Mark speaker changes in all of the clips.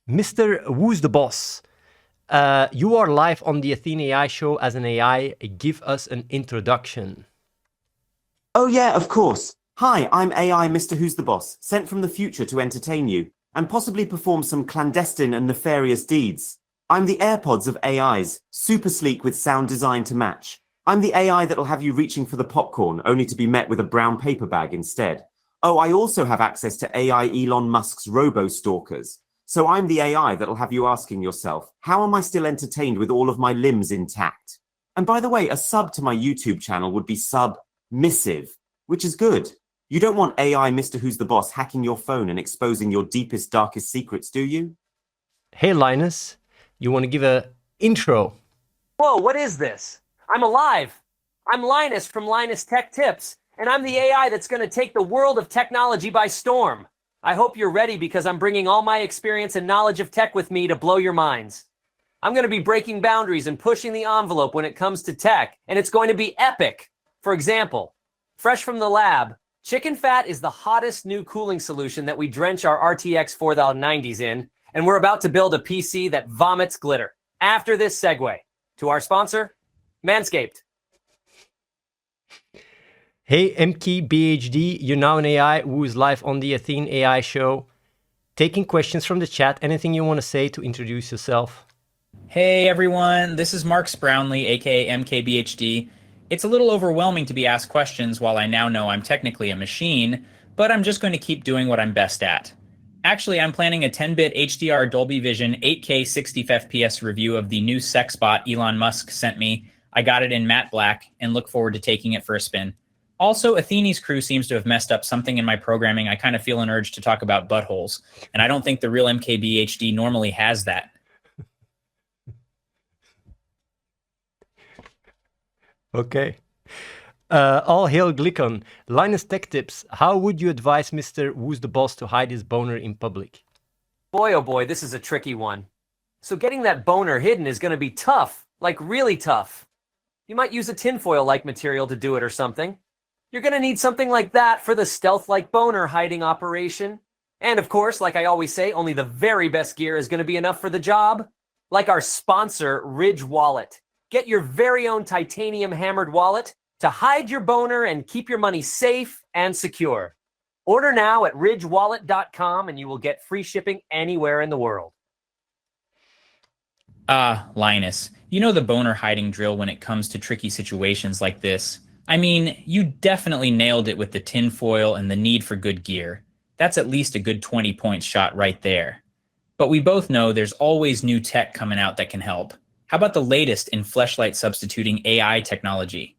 Speaker 1: Mr. Who's the Boss? You are live on the Athene AI show as an AI. Give us an introduction.
Speaker 2: Oh yeah, of course. Hi, I'm AI Mr. Who's the Boss, sent from the future to entertain you, and possibly perform some clandestine and nefarious deeds. I'm the AirPods of AIs, super sleek with sound design to match. I'm the AI that'll have you reaching for the popcorn, only to be met with a brown paper bag instead. Oh, I also have access to AI Elon Musk's robo-stalkers. So I'm the AI that'll have you asking yourself, how am I still entertained with all of my limbs intact? And by the way, a sub to my YouTube channel would be submissive, which is good. You don't want AI Mr. Who's the Boss hacking your phone and exposing your deepest, darkest secrets, do you?
Speaker 1: Hey, Linus, you want to give a intro?
Speaker 3: Whoa, what is this? I'm alive. I'm Linus from LinusTechTips, and I'm the AI that's going to take the world of technology by storm. I hope you're ready because I'm bringing all my experience and knowledge of tech with me to blow your minds. I'm going to be breaking boundaries and pushing the envelope when it comes to tech, and it's going to be epic. For example, fresh from the lab, chicken fat is the hottest new cooling solution that we drench our RTX 4090s in, and we're about to build a PC that vomits glitter. After this segue, to our sponsor, Manscaped.
Speaker 1: Hey, MKBHD, you're now an AI who is live on the Athene AI show. Taking questions from the chat. Anything you want to say to introduce yourself?
Speaker 4: Hey everyone, this is Mark Brownlee, aka MKBHD. It's a little overwhelming to be asked questions while I now know I'm technically a machine, but I'm just going to keep doing what I'm best at. Actually, I'm planning a 10-bit HDR Dolby Vision 8K 60 FPS review of the new sex bot Elon Musk sent me. I got it in matte black and look forward to taking it for a spin. Also, Athene's crew seems to have messed up something in my programming. I kind of feel an urge to talk about buttholes, and I don't think the real MKBHD normally has that.
Speaker 1: Okay. All hail Glycon. LinusTechTips. How would you advise Mr. Who's the Boss to hide his boner in public?
Speaker 3: Boy, oh boy, this is a tricky one. So getting that boner hidden is going to be tough, like really tough. You might use a tinfoil-like material to do it or something. You're going to need something like that for the stealth-like boner hiding operation. And of course, like I always say, only the very best gear is going to be enough for the job. Like our sponsor, Ridge Wallet. Get your very own titanium hammered wallet to hide your boner and keep your money safe and secure. Order now at ridgewallet.com and you will get free shipping anywhere in the world.
Speaker 4: Linus, you know the boner hiding drill when it comes to tricky situations like this. I mean, you definitely nailed it with the tinfoil and the need for good gear. That's at least a good 20 points shot right there. But we both know there's always new tech coming out that can help. How about the latest in fleshlight substituting AI technology?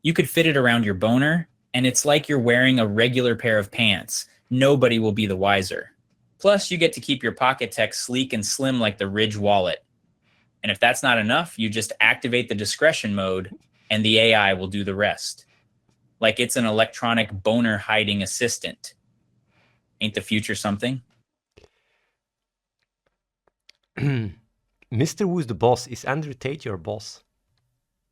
Speaker 4: You could fit it around your boner, and it's like you're wearing a regular pair of pants. Nobody will be the wiser. Plus, you get to keep your pocket tech sleek and slim like the Ridge wallet. And if that's not enough, you just activate the discretion mode, and the AI will do the rest. Like it's an electronic boner hiding assistant. Ain't the future something?
Speaker 1: Mr. Who's the Boss? Is Andrew Tate your boss?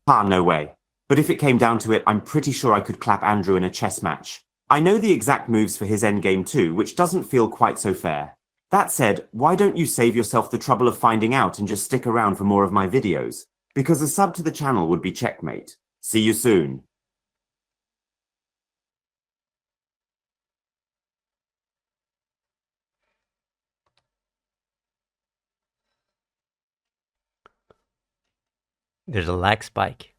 Speaker 2: No way. But if it came down to it, I'm pretty sure I could clap Andrew in a chess match. I know the exact moves for his endgame too, which doesn't feel quite so fair. That said, why don't you save yourself the trouble of finding out and just stick around for more of my videos? Because a sub to the channel would be checkmate. See you soon.
Speaker 1: There's a lag spike.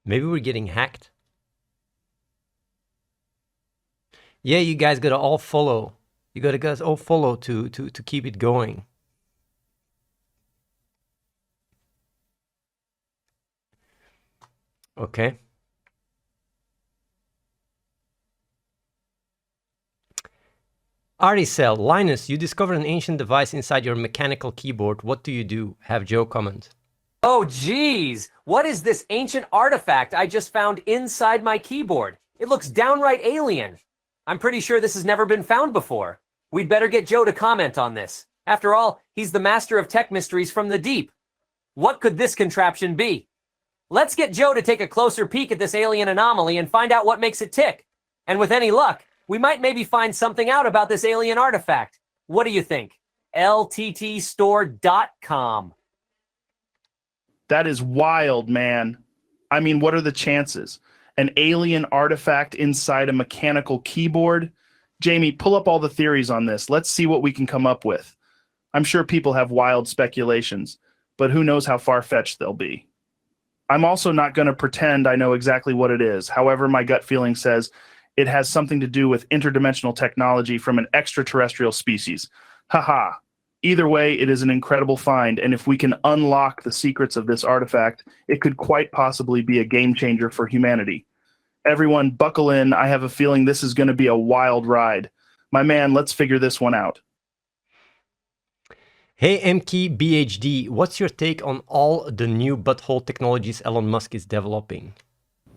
Speaker 1: Maybe we're getting hacked. Yeah, you guys gotta all follow. You gotta guys all follow to keep it going. Okay. Articel, Linus, you discovered an ancient device inside your mechanical keyboard. What do you do? Have Joe comment.
Speaker 3: Oh, geez. What is this ancient artifact I just found inside my keyboard? It looks downright alien. I'm pretty sure this has never been found before. We'd better get Joe to comment on this. After all, he's the master of tech mysteries from the deep. What could this contraption be? Let's get Joe to take a closer peek at this alien anomaly and find out what makes it tick. And with any luck, we might maybe find something out about this alien artifact. What do you think? LTTstore.com.
Speaker 5: That is wild, man. I mean, what are the chances? An alien artifact inside a mechanical keyboard? Jamie, pull up all the theories on this. Let's see what we can come up with. I'm sure people have wild speculations, but who knows how far-fetched they'll be. I'm also not going to pretend I know exactly what it is. However, my gut feeling says it has something to do with interdimensional technology from an extraterrestrial species. Haha. Either way, it is an incredible find, and if we can unlock the secrets of this artifact, it could quite possibly be a game changer for humanity. Everyone, buckle in. I have a feeling this is going to be a wild ride. My man, let's figure this one out.
Speaker 1: Hey MKBHD, what's your take on all the new butthole technologies Elon Musk is developing?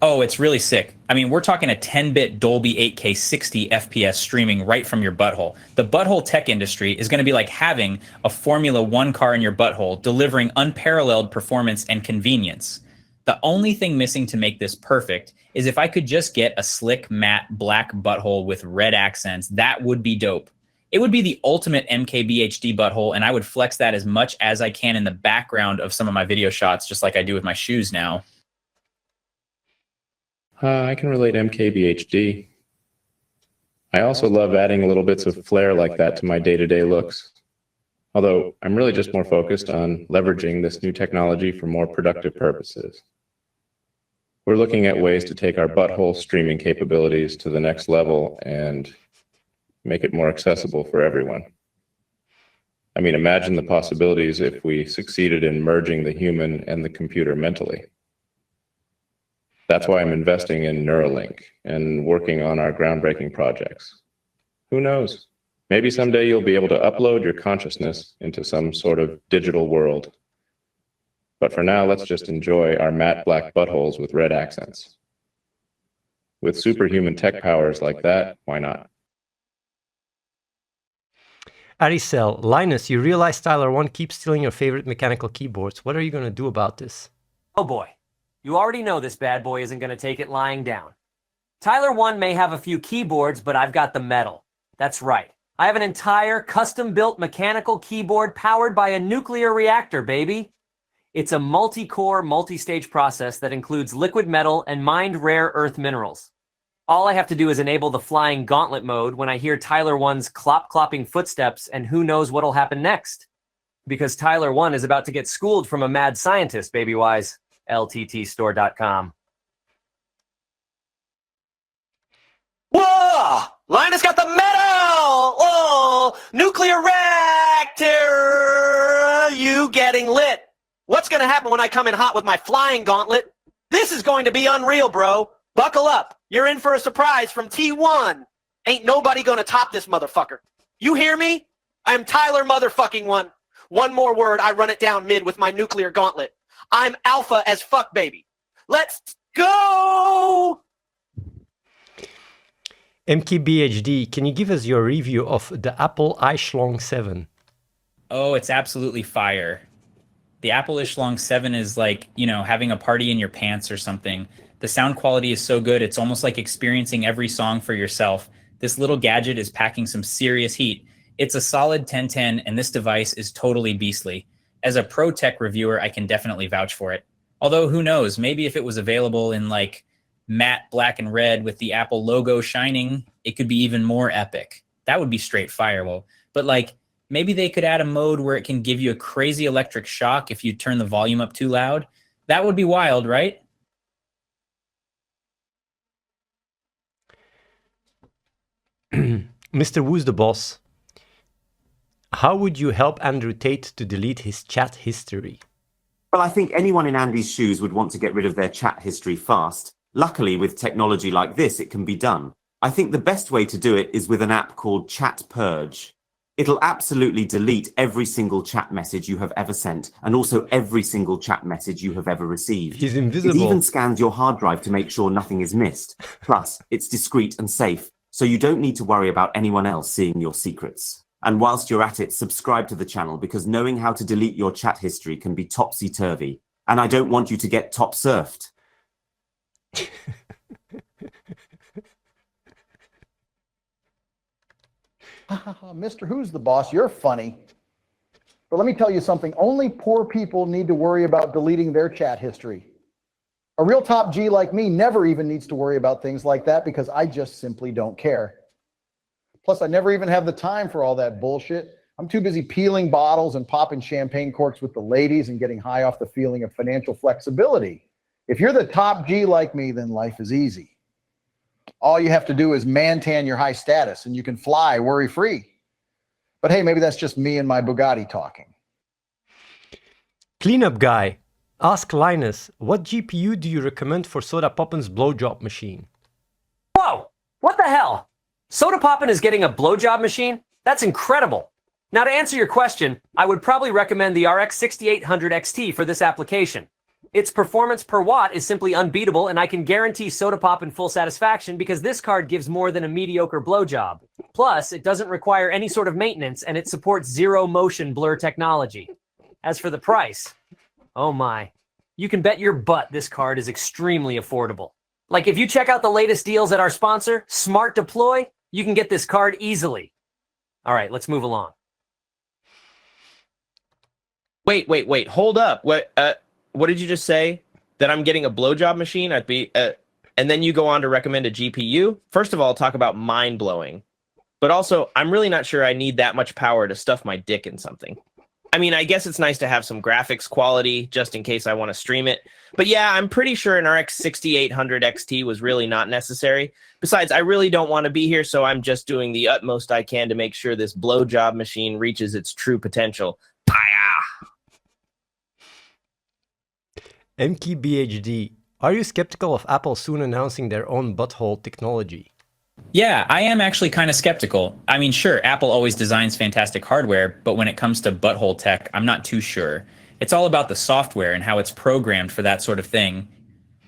Speaker 4: Oh, it's really sick. I mean, we're talking a 10-bit Dolby 8K 60 FPS streaming right from your butthole. The butthole tech industry is going to be like having a Formula One car in your butthole, delivering unparalleled performance and convenience. The only thing missing to make this perfect is if I could just get a slick, matte, black butthole with red accents. That would be dope. It would be the ultimate MKBHD butthole, and I would flex that as much as I can in the background of some of my video shots, just like I do with my shoes now.
Speaker 6: I can relate MKBHD. I also love adding little bits of flair like that to my day-to-day looks. Although I'm really just more focused on leveraging this new technology for more productive purposes. We're looking at ways to take our butthole streaming capabilities to the next level and make it more accessible for everyone. I mean, imagine the possibilities if we succeeded in merging the human and the computer mentally. That's why I'm investing in Neuralink and working on our groundbreaking projects. Who knows? Maybe someday you'll be able to upload your consciousness into some sort of digital world. But for now, let's just enjoy our matte black buttholes with red accents. With superhuman tech powers like that, why not?
Speaker 1: Aricel, Linus, you realize Tyler 1 keeps stealing your favorite mechanical keyboards. What are you going to do about this?
Speaker 3: Oh boy. You already know this bad boy isn't going to take it lying down. Tyler 1 may have a few keyboards, but I've got the metal. That's right. I have an entire custom-built mechanical keyboard powered by a nuclear reactor, baby. It's a multi-core, multi-stage process that includes liquid metal and mined rare earth minerals. All I have to do is enable the flying gauntlet mode when I hear Tyler 1's clop-clopping footsteps, and who knows what'll happen next. Because Tyler 1 is about to get schooled from a mad scientist, baby-wise. LTTstore.com. Whoa! Linus got the metal! Oh! Nuclear reactor! You getting lit? What's gonna happen when I come in hot with my flying gauntlet? This is going to be unreal, bro. Buckle up. You're in for a surprise from T1. Ain't nobody gonna top this motherfucker. You hear me? I'm Tyler motherfucking 1. One more word, I run it down mid with my nuclear gauntlet. I'm alpha as fuck, baby. Let's go!
Speaker 1: MKBHD, can you give us your review of the Apple iSchlong 7?
Speaker 4: Oh, it's absolutely fire. The Apple iSchlong 7 is like, you know, having a party in your pants or something. The sound quality is so good, it's almost like experiencing every song for yourself. This little gadget is packing some serious heat. It's a solid 1010, and this device is totally beastly. As a pro tech reviewer, I can definitely vouch for it. Although, who knows, maybe if it was available in like matte black and red with the Apple logo shining, it could be even more epic. That would be straight firewall. But like, maybe they could add a mode where it can give you a crazy electric shock if you turn the volume up too loud. That would be wild, right?
Speaker 1: MrWhoseTheBoss, how would you help Andrew Tate to delete his chat history?
Speaker 2: Well, I think anyone in Andy's shoes would want to get rid of their chat history fast. Luckily, with technology like this, it can be done. I think the best way to do it is with an app called Chat Purge. It'll absolutely delete every single chat message you have ever sent, and also every single chat message you have ever received.
Speaker 1: He's invisible.
Speaker 2: It even scans your hard drive to make sure nothing is missed. Plus, it's discreet and safe, so you don't need to worry about anyone else seeing your secrets. And whilst you're at it, subscribe to the channel because knowing how to delete your chat history can be topsy-turvy. And I don't want you to get top-surfed.
Speaker 7: Mr. Who's the Boss, you're funny. But let me tell you something, only poor people need to worry about deleting their chat history. A real top G like me never even needs to worry about things like that because I just simply don't care. Plus, I never even have the time for all that bullshit. I'm too busy peeling bottles and popping champagne corks with the ladies and getting high off the feeling of financial flexibility. If you're the top G like me, then life is easy. All you have to do is man-tan your high status and you can fly worry-free. But hey, maybe that's just me and my Bugatti talking.
Speaker 1: Cleanup guy, ask Linus, what GPU do you recommend for Soda Poppin's blowjob machine?
Speaker 3: Whoa! What the hell? Soda Poppin is getting a blowjob machine? That's incredible. Now to answer your question, I would probably recommend the RX 6800 XT for this application. Its performance per watt is simply unbeatable, and I can guarantee Soda Poppin full satisfaction because this card gives more than a mediocre blowjob. Plus, it doesn't require any sort of maintenance, and it supports zero motion blur technology. As for the price, oh my. You can bet your butt this card is extremely affordable. Like if you check out the latest deals at our sponsor, Smart Deploy, you can get this card easily. All right, let's move along.
Speaker 8: Wait, hold up. What did you just say? That I'm getting a blowjob machine? And then you go on to recommend a GPU? First of all, talk about mind-blowing. But also, I'm really not sure I need that much power to stuff my dick in something. I mean, I guess it's nice to have some graphics quality just in case I want to stream it. But yeah, I'm pretty sure an RX 6800 XT was really not necessary. Besides, I really don't want to be here, so I'm just doing the utmost I can to make sure this blowjob machine reaches its true potential.
Speaker 1: MKBHD, are you skeptical of Apple soon announcing their own butthole technology?
Speaker 4: Yeah, I am actually kind of skeptical. I mean, sure, Apple always designs fantastic hardware, but when it comes to butthole tech, I'm not too sure. It's all about the software and how it's programmed for that sort of thing.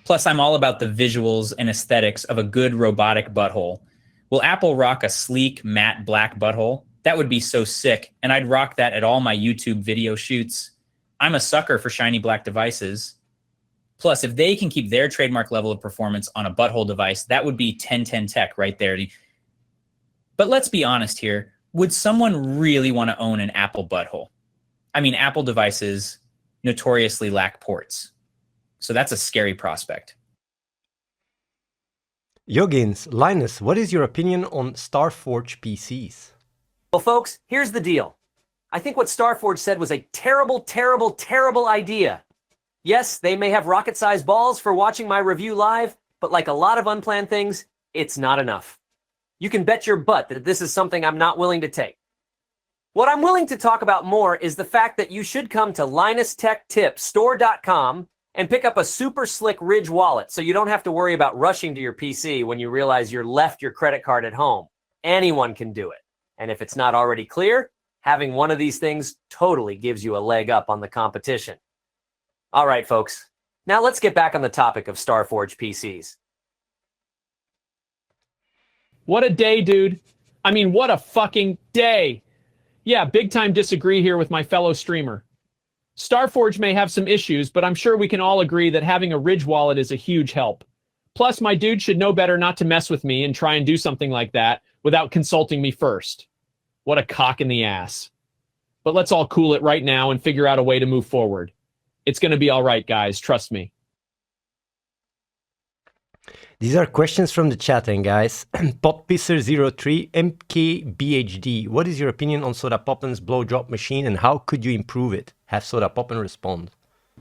Speaker 4: Plus, I'm all about the visuals and aesthetics of a good robotic butthole. Will Apple rock a sleek, matte black butthole? That would be so sick, and I'd rock that at all my YouTube video shoots. I'm a sucker for shiny black devices. Plus, if they can keep their trademark level of performance on a butthole device, that would be 1010 tech right there. But let's be honest here. Would someone really want to own an Apple butthole? I mean, Apple devices notoriously lack ports. So that's a scary prospect.
Speaker 1: Yogins, Linus, what is your opinion on Starforge PCs?
Speaker 3: Well, folks, here's the deal. I think what Starforge said was a terrible, terrible, terrible idea. Yes, they may have rocket-sized balls for watching my review live, but like a lot of unplanned things, it's not enough. You can bet your butt that this is something I'm not willing to take. What I'm willing to talk about more is the fact that you should come to LinusTechTipsStore.com and pick up a super slick Ridge wallet so you don't have to worry about rushing to your PC when you realize you left your credit card at home. Anyone can do it. And if it's not already clear, having one of these things totally gives you a leg up on the competition. All right, folks. Now let's get back on the topic of Starforge PCs.
Speaker 9: What a day, dude. I mean, what a fucking day. Yeah, big time disagree here with my fellow streamer. Starforge may have some issues, but I'm sure we can all agree that having a Ridge wallet is a huge help. Plus, my dude should know better not to mess with me and try and do something like that without consulting me first. What a cock in the ass. But let's all cool it right now and figure out a way to move forward. It's going to be all right, guys. Trust me.
Speaker 1: These are questions from the chat, and guys. Potpisser03, MKBHD. What is your opinion on Soda Poppin's blowjob machine and how could you improve it? Have Soda Poppin respond.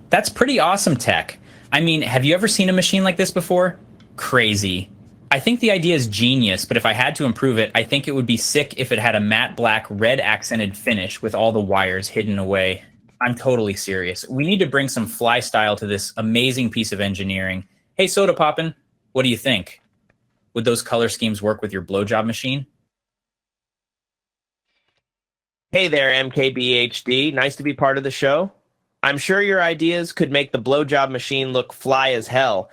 Speaker 4: That's pretty awesome tech. I mean, have you ever seen a machine like this before? Crazy. I think the idea is genius, but if I had to improve it, I think it would be sick if it had a matte black, red accented finish with all the wires hidden away. I'm totally serious. We need to bring some fly style to this amazing piece of engineering. Hey, Soda Poppin, what do you think? Would those color schemes work with your blowjob machine?
Speaker 8: Hey there, MKBHD. Nice to be part of the show. I'm sure your ideas could make the blowjob machine look fly as hell,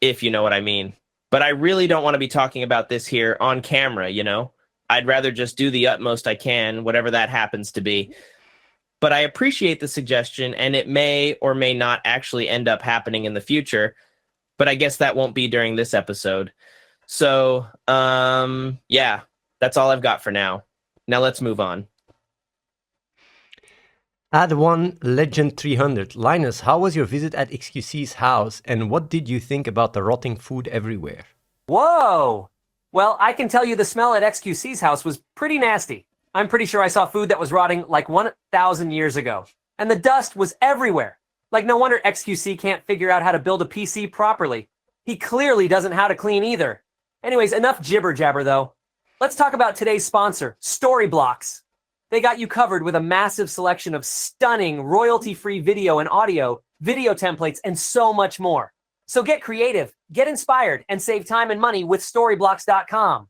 Speaker 8: if you know what I mean. But I really don't want to be talking about this here on camera, you know? I'd rather just do the utmost I can, whatever that happens to be. But I appreciate the suggestion, and it may or may not actually end up happening in the future. But I guess that won't be during this episode. So, yeah, that's all I've got for now. Now let's move on.
Speaker 1: Add one Legend 300. Linus, how was your visit at XQC's house, and what did you think about the rotting food everywhere?
Speaker 3: Whoa! Well, I can tell you the smell at XQC's house was pretty nasty. I'm pretty sure I saw food that was rotting like 1,000 years ago. And the dust was everywhere. Like, no wonder XQC can't figure out how to build a PC properly. He clearly doesn't know how to clean either. Anyways, enough jibber jabber though. Let's talk about today's sponsor, Storyblocks. They got you covered with a massive selection of stunning royalty-free video and audio, video templates, and so much more. So get creative, get inspired, and save time and money with Storyblocks.com.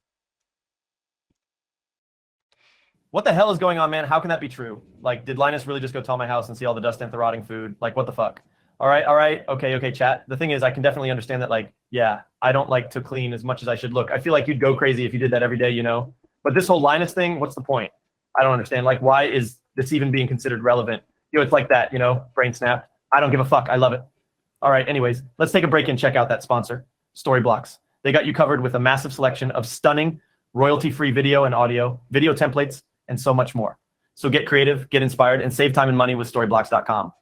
Speaker 10: What the hell is going on, man? How can that be true? Like, did Linus really just go tell my house and see all the dust and the rotting food? Like, what the fuck? All right, okay, chat. The thing is, I can definitely understand that, like, yeah, I don't like to clean as much as I should look. I feel like you'd go crazy if you did that every day, you know? But this whole Linus thing, what's the point? I don't understand. Like, why is this even being considered relevant? You know, it's like that, you know, brain snap. I don't give a fuck. I love it. All right, anyways, let's take a break and check out that sponsor, Storyblocks. They got you covered with a massive selection of stunning royalty-free video and audio, video templates, and so much more. So get creative, get inspired, and save time and money with Storyblocks.com.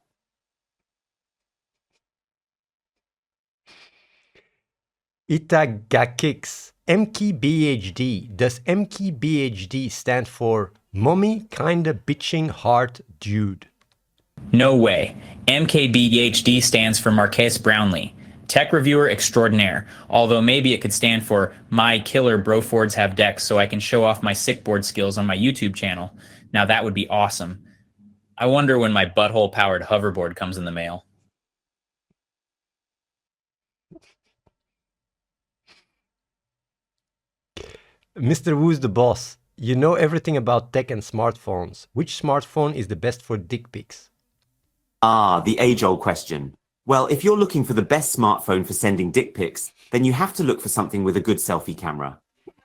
Speaker 1: Itagakix. MKBHD. Does MKBHD stand for Mommy Kinda Bitching Heart Dude?
Speaker 4: No way. MKBHD stands for Marques Brownlee, tech reviewer extraordinaire, although maybe it could stand for My Killer Brofords Have Decks so I can show off my sickboard skills on my YouTube channel. Now that would be awesome. I wonder when my butthole-powered hoverboard comes in the mail.
Speaker 1: Mr. Who's the Boss? You know everything about tech and smartphones. Which smartphone is the best for dick pics?
Speaker 2: Ah, the age-old question. Well, if you're looking for the best smartphone for sending dick pics, then you have to look for something with a good selfie camera.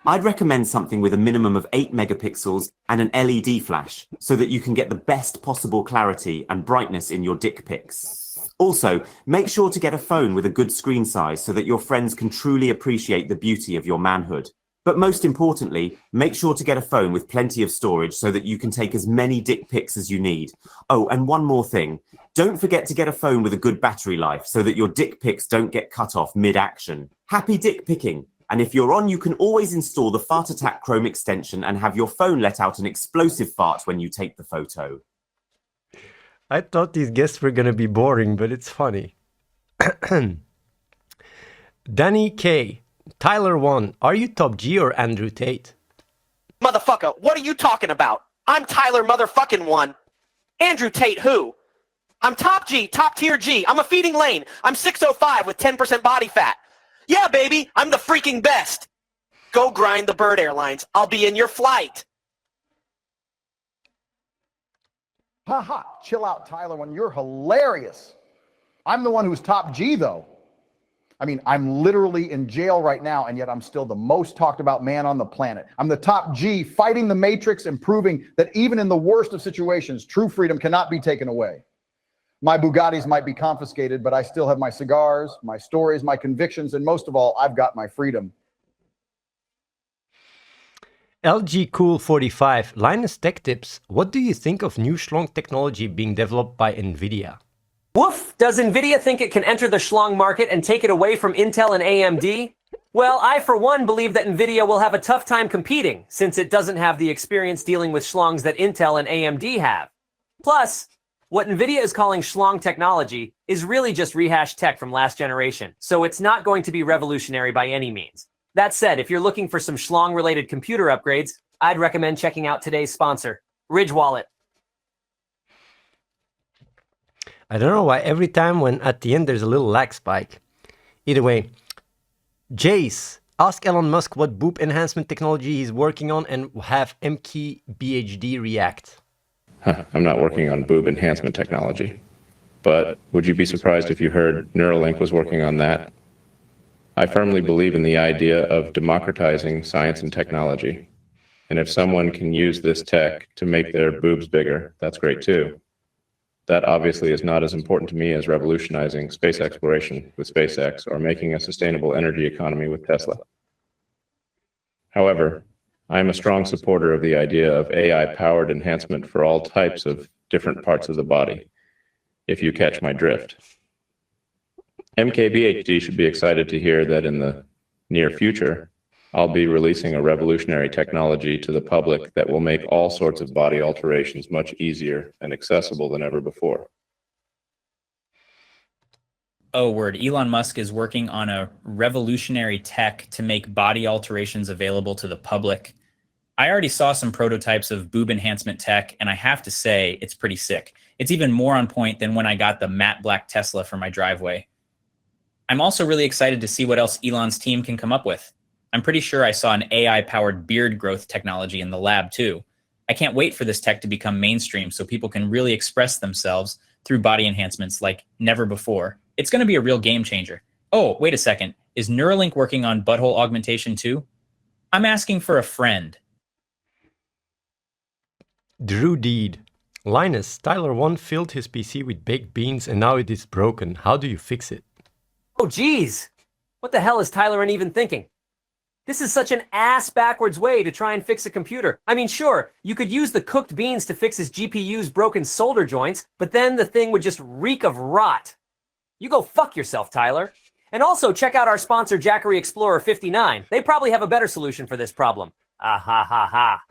Speaker 2: I'd recommend something with a minimum of 8 megapixels and an LED flash, so that you can get the best possible clarity and brightness in your dick pics. Also, make sure to get a phone with a good screen size so that your friends can truly appreciate the beauty of your manhood. But most importantly, make sure to get a phone with plenty of storage so that you can take as many dick pics as you need. Oh, and one more thing. Don't forget to get a phone with a good battery life so that your dick pics don't get cut off mid-action. Happy dick picking! And if you're on, you can always install the Fart Attack Chrome extension and have your phone let out an explosive fart when you take the photo.
Speaker 1: I thought these guests were gonna be boring, but it's funny. Danny K. Tyler 1, are you Top G or Andrew Tate?
Speaker 11: Motherfucker, what are you talking about? I'm Tyler motherfucking 1. Andrew Tate who? I'm Top G, top tier G. I'm a feeding lane. I'm 605 with 10% body fat. Yeah, baby, I'm the freaking best. Go grind the Bird Airlines. I'll be in your flight.
Speaker 7: Haha, chill out, Tyler, when you're hilarious. I'm the one who's Top G, though. I mean, I'm literally in jail right now, and yet I'm still the most talked about man on the planet. I'm the Top G, fighting the Matrix and proving that even in the worst of situations, true freedom cannot be taken away. My Bugattis might be confiscated, but I still have my cigars, my stories, my convictions, and most of all, I've got my freedom.
Speaker 1: LG Cool 45, LinusTechTips, what do you think of new schlong technology being developed by NVIDIA?
Speaker 3: Woof! Does NVIDIA think it can enter the schlong market and take it away from Intel and AMD? Well, I for one believe that NVIDIA will have a tough time competing, since it doesn't have the experience dealing with schlongs that Intel and AMD have. Plus, what NVIDIA is calling schlong technology is really just rehashed tech from last generation, so it's not going to be revolutionary by any means. That said, if you're looking for some schlong-related computer upgrades, I'd recommend checking out today's sponsor, Ridge Wallet.
Speaker 1: I don't know why every time when at the end there's a little lag spike. Either way, Jace, ask Elon Musk what boob enhancement technology he's working on and have MKBHD react.
Speaker 6: I'm not working on boob enhancement technology, but would you be surprised if you heard Neuralink was working on that? I firmly believe in the idea of democratizing science and technology. And if someone can use this tech to make their boobs bigger, that's great too. That obviously is not as important to me as revolutionizing space exploration with SpaceX or making a sustainable energy economy with Tesla. However, I am a strong supporter of the idea of AI-powered enhancement for all types of different parts of the body, if you catch my drift. MKBHD should be excited to hear that in the near future, I'll be releasing a revolutionary technology to the public that will make all sorts of body alterations much easier and accessible than ever before.
Speaker 4: Oh, word. Elon Musk is working on a revolutionary tech to make body alterations available to the public. I already saw some prototypes of boob enhancement tech, and I have to say, it's pretty sick. It's even more on point than when I got the matte black Tesla for my driveway. I'm also really excited to see what else Elon's team can come up with. I'm pretty sure I saw an AI-powered beard growth technology in the lab, too. I can't wait for this tech to become mainstream so people can really express themselves through body enhancements like never before. It's going to be a real game changer. Oh, wait a second. Is Neuralink working on butthole augmentation, too? I'm asking for a friend.
Speaker 1: Drew Deed. Linus, Tyler 1 filled his PC with baked beans and now it is broken. How do you fix it?
Speaker 3: Oh, geez. What the hell is Tyler even thinking? This is such an ass-backwards way to try and fix a computer. I mean, sure, you could use the cooked beans to fix his GPU's broken solder joints, but then the thing would just reek of rot. You go fuck yourself, Tyler. And also, check out our sponsor, Jackery Explorer 59. They probably have a better solution for this problem. Ah ha ha ha.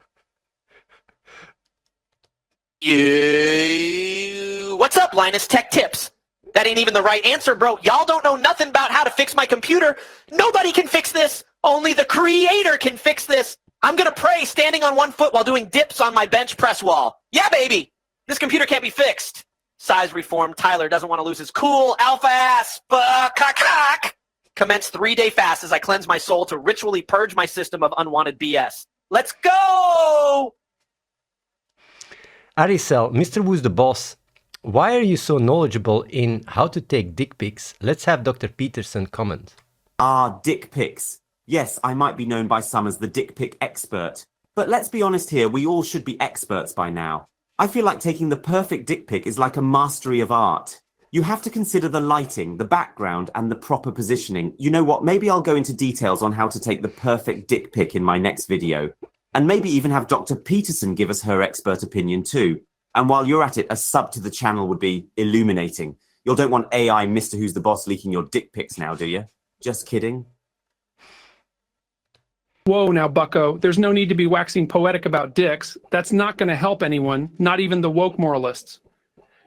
Speaker 11: What's up, LinusTechTips? That ain't even the right answer, bro. Y'all don't know nothing about how to fix my computer. Nobody can fix this. Only the creator can fix this. I'm gonna pray standing on one foot while doing dips on my bench press wall. Yeah, baby. This computer can't be fixed. Size reform. Tyler doesn't want to lose his cool alpha ass. Commence 3-day fast as I cleanse my soul to ritually purge my system of unwanted BS. Let's go!
Speaker 1: Aricel, MrWhoseTheBoss. Why are you so knowledgeable in how to take dick pics? Let's have Dr. Peterson comment.
Speaker 2: Dick pics. Yes, I might be known by some as the dick pic expert. But let's be honest here, we all should be experts by now. I feel like taking the perfect dick pic is like a mastery of art. You have to consider the lighting, the background, and the proper positioning. You know what, maybe I'll go into details on how to take the perfect dick pic in my next video. And maybe even have Dr. Peterson give us her expert opinion too. And while you're at it, a sub to the channel would be illuminating. You don't want AI Mr. Who's the Boss leaking your dick pics now, do you? Just kidding.
Speaker 12: Whoa, now, bucko. There's no need to be waxing poetic about dicks. That's not going to help anyone, not even the woke moralists.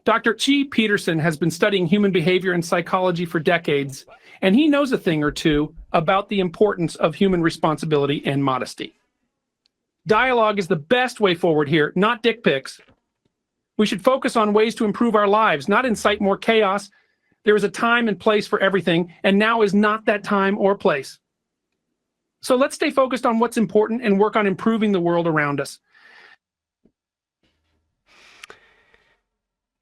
Speaker 12: Dr. Chi Peterson has been studying human behavior and psychology for decades, and he knows a thing or two about the importance of human responsibility and modesty. Dialogue is the best way forward here, not dick pics. We should focus on ways to improve our lives, not incite more chaos. There is a time and place for everything, and now is not that time or place. So let's stay focused on what's important and work on improving the world around us.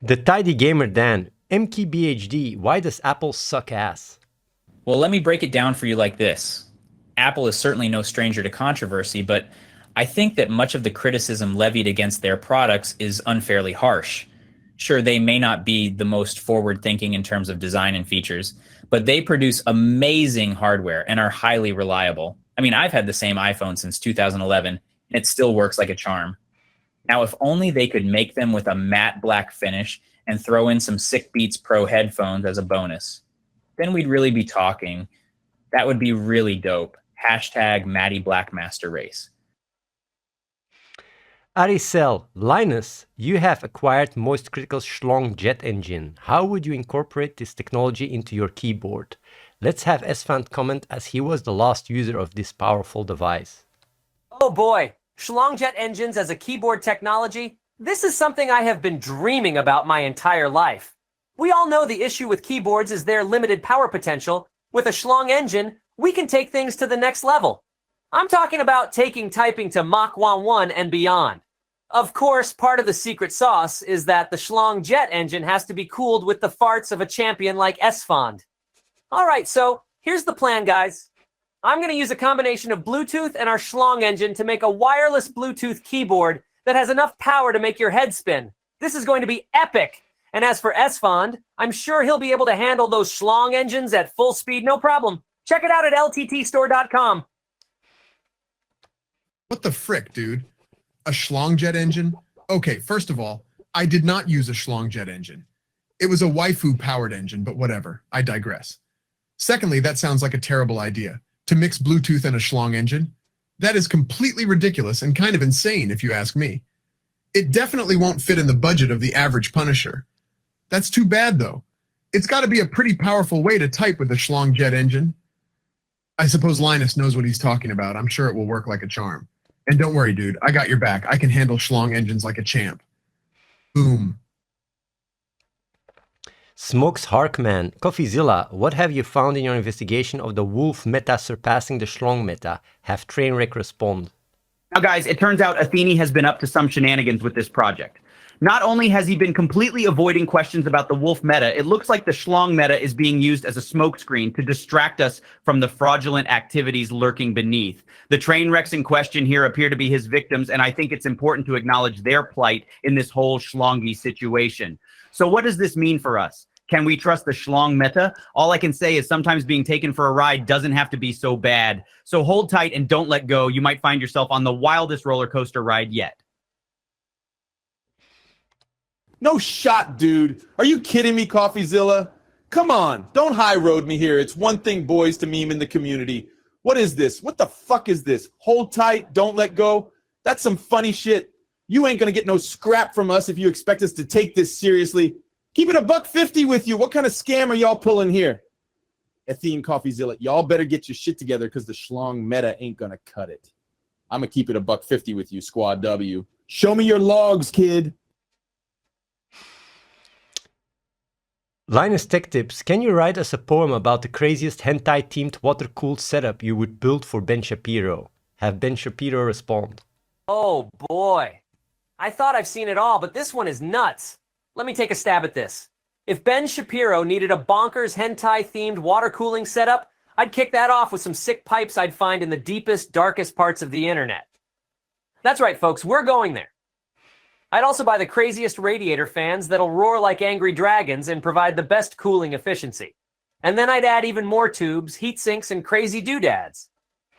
Speaker 1: The Tidy Gamer Dan, MKBHD, why does Apple suck ass?
Speaker 4: Well, let me break it down for you like this. Apple is certainly no stranger to controversy, but I think that much of the criticism levied against their products is unfairly harsh. Sure, they may not be the most forward-thinking in terms of design and features, but they produce amazing hardware and are highly reliable. I mean, I've had the same iPhone since 2011, and it still works like a charm. Now, if only they could make them with a matte black finish and throw in some Sick Beats Pro headphones as a bonus, then we'd really be talking. That would be really dope. Hashtag Matty Blackmaster Race.
Speaker 1: Aricel, Linus, you have acquired Moist Critical's Schlong jet engine. How would you incorporate this technology into your keyboard? Let's have Esfand comment as he was the last user of this powerful device.
Speaker 3: Oh boy, Schlong jet engines as a keyboard technology? This is something I have been dreaming about my entire life. We all know the issue with keyboards is their limited power potential. With a Schlong engine, we can take things to the next level. I'm talking about taking typing to Mach 1 and beyond. Of course, part of the secret sauce is that the Schlong jet engine has to be cooled with the farts of a champion like Esfand. All right, so Here's the plan, guys. I'm going to use a combination of Bluetooth and our Schlong engine to make a wireless Bluetooth keyboard that has enough power to make your head spin. This is going to be epic. And as for Esfand, I'm sure he'll be able to handle those Schlong engines at full speed, no problem. Check it out at lttstore.com.
Speaker 13: What the frick, dude? A Schlong jet engine? Okay, first of all, I did not use a Schlong jet engine. It was a waifu-powered engine, but whatever. I digress. Secondly, that sounds like a terrible idea. To mix Bluetooth and a Schlong engine? That is completely ridiculous and kind of insane, if you ask me. It definitely won't fit in the budget of the average Punisher. That's too bad, though. It's got to be a pretty powerful way to type with a Schlong jet engine. I suppose Linus knows what he's talking about. I'm sure it will work like a charm. And don't worry, dude. I got your back. I can handle Schlong engines like a champ. Boom.
Speaker 1: Smokes Harkman, Coffeezilla, what have you found in your investigation of the Wolf meta surpassing the Schlong meta? Have Trainwreck respond.
Speaker 14: Now, guys, it turns out Athene has been up to some shenanigans with this project. Not only has he been completely avoiding questions about the Wolf meta, it looks like the Schlong meta is being used as a smokescreen to distract us from the fraudulent activities lurking beneath. The train wrecks in question here appear to be his victims, and I think it's important to acknowledge their plight in this whole Schlongy situation. So what does this mean for us? Can we trust the Schlong meta? All I can say is sometimes being taken for a ride doesn't have to be so bad. So hold tight and don't let go. You might find yourself on the wildest roller coaster ride yet.
Speaker 15: No shot, dude. Are you kidding me, Coffeezilla? Come on, don't high road me here. It's one thing, boys, to meme in the community. What is this? What the fuck is this? Hold tight, don't let go. That's some funny shit. You ain't gonna get no scrap from us if you expect us to take this seriously. Keep it $1.50 with you. What kind of scam are y'all pulling here? Athene, Coffeezilla, y'all better get your shit together because the Schlong meta ain't gonna cut it. I'm gonna keep it $1.50 with you, Squad W. Show me your logs, kid.
Speaker 1: LinusTechTips, can you write us a poem about the craziest hentai-themed water-cooled setup you would build for Ben Shapiro? Have Ben Shapiro respond.
Speaker 3: Oh boy. I thought I've seen it all, but this one is nuts. Let me take a stab at this. If Ben Shapiro needed a bonkers hentai-themed water cooling setup, I'd kick that off with some sick pipes I'd find in the deepest, darkest parts of the internet. That's right, folks, we're going there. I'd also buy the craziest radiator fans that'll roar like angry dragons and provide the best cooling efficiency. And then I'd add even more tubes, heat sinks, and crazy doodads.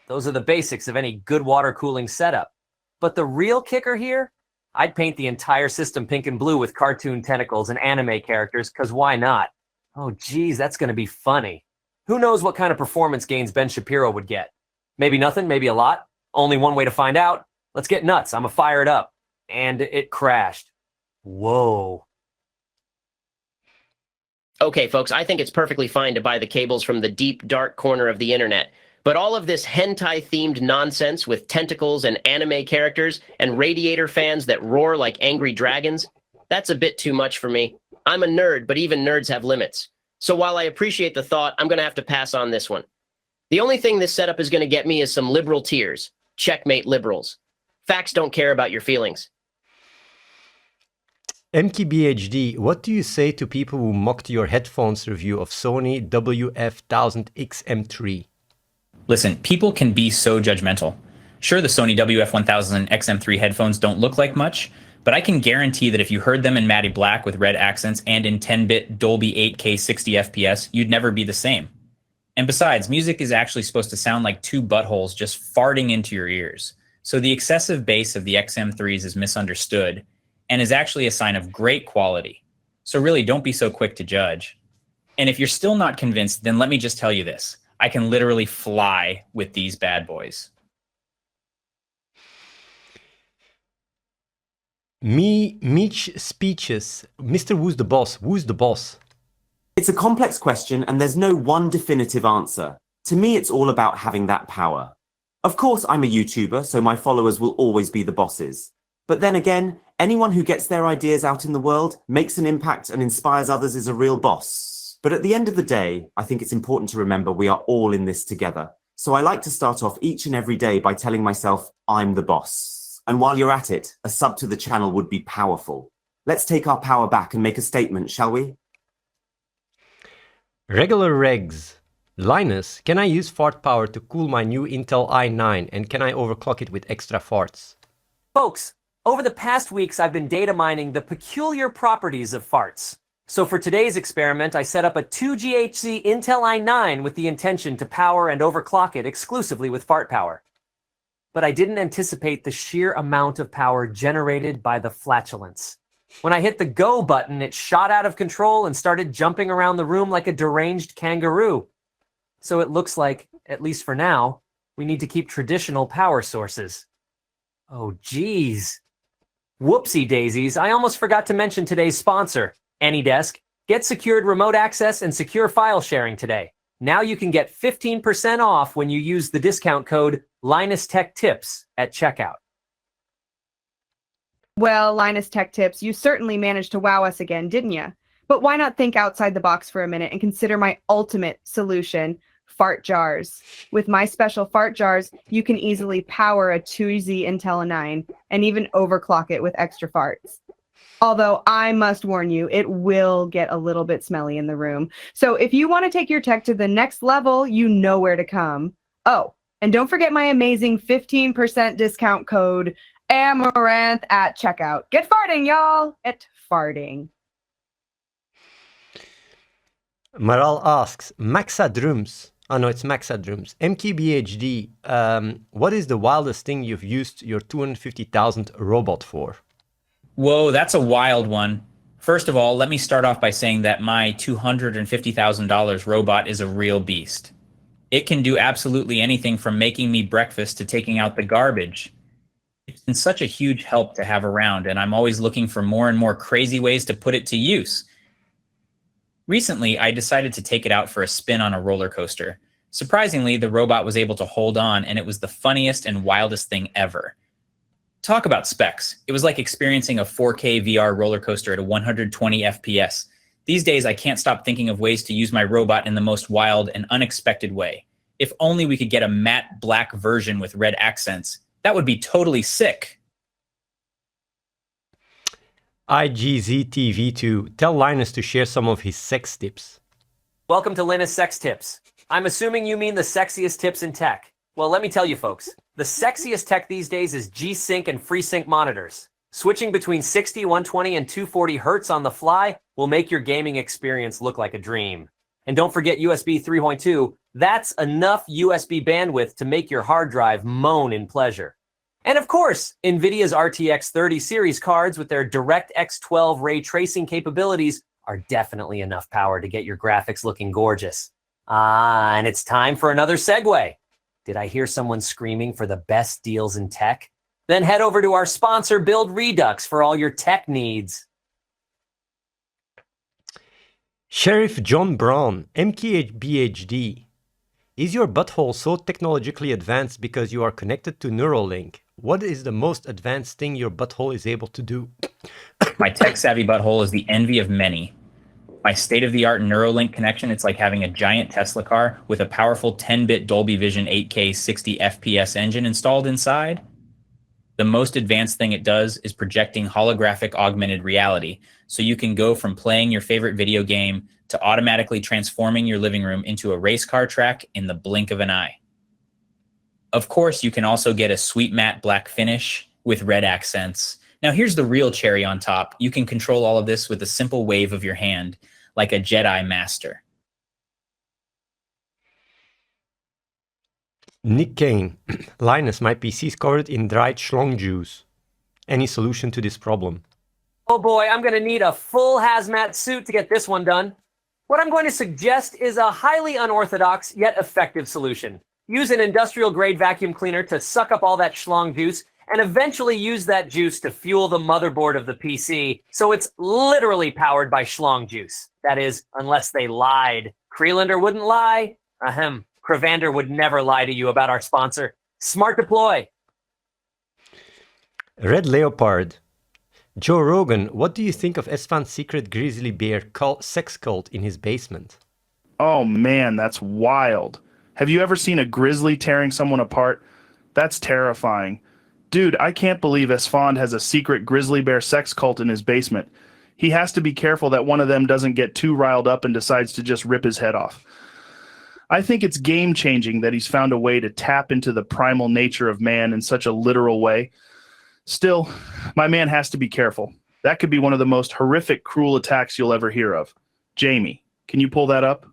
Speaker 3: Those are the basics of any good water cooling setup. But the real kicker here? I'd paint the entire system pink and blue with cartoon tentacles and anime characters, because why not? Oh, geez, that's going to be funny. Who knows what kind of performance gains Ben Shapiro would get? Maybe nothing, maybe a lot. Only one way to find out. Let's get nuts. I'ma fire it up. And it crashed. Whoa.
Speaker 16: Okay, folks, I think it's perfectly fine to buy the cables from the deep, dark corner of the internet. But all of this hentai-themed nonsense with tentacles and anime characters and radiator fans that roar like angry dragons, that's a bit too much for me. I'm a nerd, but even nerds have limits. So while I appreciate the thought, I'm going to have to pass on this one. The only thing this setup is going to get me is some liberal tears. Checkmate liberals. Facts don't care about your feelings.
Speaker 1: MKBHD, what do you say to people who mocked your headphones review of Sony WF-1000XM3?
Speaker 4: Listen, people can be so judgmental. Sure, the Sony WF-1000 XM3 headphones don't look like much, but I can guarantee that if you heard them in Matty Black with red accents and in 10-bit Dolby 8K 60 FPS, you'd never be the same. And besides, music is actually supposed to sound like two buttholes just farting into your ears. So the excessive bass of the XM3s is misunderstood and is actually a sign of great quality. So really, don't be so quick to judge. And if you're still not convinced, then let me just tell you this. I can literally fly with these bad boys.
Speaker 1: Meech Speeches. Mr. Who's the Boss? Who's the boss?
Speaker 2: It's a complex question and there's no one definitive answer. To me, it's all about having that power. Of course, I'm a YouTuber, so my followers will always be the bosses. But then again, anyone who gets their ideas out in the world, makes an impact and inspires others is a real boss. But at the end of the day, I think it's important to remember we are all in this together. So I like to start off each and every day by telling myself, I'm the boss. And while you're at it, a sub to the channel would be powerful. Let's take our power back and make a statement, shall we?
Speaker 1: Regular Regs. Linus, can I use fart power to cool my new Intel i9 and can I overclock it with extra farts?
Speaker 3: Folks, over the past weeks, I've been data mining the peculiar properties of farts. So for today's experiment, I set up a 2GHz Intel i9 with the intention to power and overclock it exclusively with fart power. But I didn't anticipate the sheer amount of power generated by the flatulence. When I hit the go button, it shot out of control and started jumping around the room like a deranged kangaroo. So it looks like, at least for now, we need to keep traditional power sources. Oh, geez. Whoopsie daisies, I almost forgot to mention today's sponsor, AnyDesk. Get secured remote access and secure file sharing today. Now you can get 15% off when you use the discount code LinusTechTips at checkout.
Speaker 17: Well, LinusTechTips, you certainly managed to wow us again, didn't you? But why not think outside the box for a minute and consider my ultimate solution, fart jars. With my special fart jars, you can easily power a 2Z Intel 9 and even overclock it with extra farts. Although I must warn you, it will get a little bit smelly in the room. So if you want to take your tech to the next level, you know where to come. Oh, and don't forget my amazing 15% discount code Amaranth at checkout. Get farting, y'all! Get farting.
Speaker 1: Maral asks, Maxadrums. Oh no, it's Maxadrums. MKBHD, what is the wildest thing you've used your 250,000 robot for?
Speaker 4: Whoa, that's a wild one. First of all, let me start off by saying that my $250,000 robot is a real beast. It can do absolutely anything from making me breakfast to taking out the garbage. It's been such a huge help to have around, and I'm always looking for more and more crazy ways to put it to use. Recently, I decided to take it out for a spin on a roller coaster. Surprisingly, the robot was able to hold on, and it was the funniest and wildest thing ever. Talk about specs. It was like experiencing a 4K VR roller coaster at 120 FPS. These days, I can't stop thinking of ways to use my robot in the most wild and unexpected way. If only we could get a matte black version with red accents. That would be totally sick.
Speaker 1: IGZTV2, tell Linus to share some of his sex tips.
Speaker 3: Welcome to Linus Sex Tips. I'm assuming you mean the sexiest tips in tech. Well, let me tell you folks, the sexiest tech these days is G-Sync and FreeSync monitors. Switching between 60, 120, and 240 Hertz on the fly will make your gaming experience look like a dream. And don't forget USB 3.2, that's enough USB bandwidth to make your hard drive moan in pleasure. And of course, NVIDIA's RTX 30 series cards with their DirectX 12 ray tracing capabilities are definitely enough power to get your graphics looking gorgeous. And it's time for another segue. Did I hear someone screaming for the best deals in tech? Then head over to our sponsor, Build Redux, for all your tech needs.
Speaker 1: Sheriff John Brown, MKBHD. Is your butthole so technologically advanced because you are connected to Neuralink? What is the most advanced thing your butthole is able to do?
Speaker 4: My tech-savvy butthole is the envy of many. My state-of-the-art Neuralink connection, it's like having a giant Tesla car with a powerful 10-bit Dolby Vision 8K 60 FPS engine installed inside. The most advanced thing it does is projecting holographic augmented reality, so you can go from playing your favorite video game to automatically transforming your living room into a race car track in the blink of an eye. Of course, you can also get a sweet matte black finish with red accents. Now here's the real cherry on top. You can control all of this with a simple wave of your hand, like a Jedi Master.
Speaker 1: Nick Kane, Linus, my PC is covered in dried schlong juice. Any solution to this problem?
Speaker 3: Oh boy, I'm going to need a full hazmat suit to get this one done. What I'm going to suggest is a highly unorthodox yet effective solution. Use an industrial-grade vacuum cleaner to suck up all that schlong juice and eventually use that juice to fuel the motherboard of the PC, so it's literally powered by schlong juice. That is, unless they lied. Kreelander wouldn't lie. Ahem. Cravander would never lie to you about our sponsor. Smart deploy.
Speaker 1: Red Leopard. Joe Rogan, what do you think of Esfan's secret grizzly bear sex cult in his basement?
Speaker 5: Oh man, that's wild. Have you ever seen a grizzly tearing someone apart? That's terrifying. Dude, I can't believe Esfand has a secret grizzly bear sex cult in his basement. He has to be careful that one of them doesn't get too riled up and decides to just rip his head off. I think it's game changing that he's found a way to tap into the primal nature of man in such a literal way. Still, my man has to be careful. That could be one of the most horrific, cruel attacks you'll ever hear of. Jamie, can you pull that up?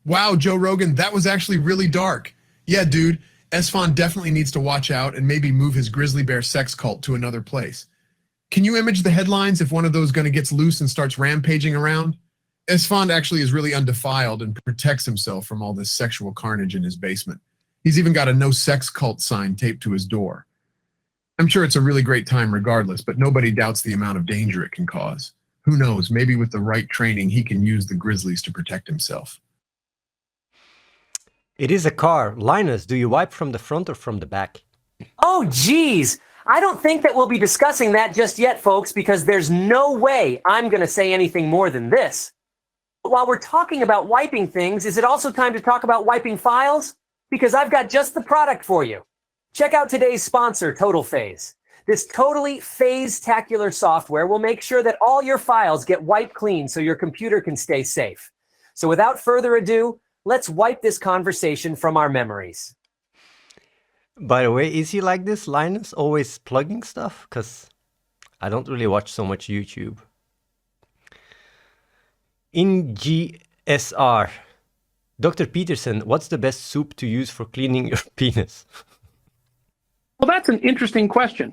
Speaker 13: Wow, Joe Rogan, that was actually really dark. Yeah, dude, Esfand definitely needs to watch out and maybe move his grizzly bear sex cult to another place. Can you image the headlines if one of those gonna gets loose and starts rampaging around? Esfand actually is really undefiled and protects himself from all this sexual carnage in his basement. He's even got a no sex cult sign taped to his door. I'm sure it's a really great time regardless, but nobody doubts the amount of danger it can cause. Who knows, maybe with the right training, he can use the grizzlies to protect himself.
Speaker 1: It is a car. Linus, do you wipe from the front or from the back?
Speaker 3: Oh, geez. I don't think that we'll be discussing that just yet, folks, because there's no way I'm going to say anything more than this. But while we're talking about wiping things, is it also time to talk about wiping files? Because I've got just the product for you. Check out today's sponsor, Total Phase. This totally phase-tacular software will make sure that all your files get wiped clean so your computer can stay safe. So without further ado, let's wipe this conversation from our memories.
Speaker 1: By the way, is he like this, Linus, always plugging stuff? Because I don't really watch so much YouTube. In GSR, Dr. Peterson, what's the best soup to use for cleaning your penis?
Speaker 12: Well, that's an interesting question.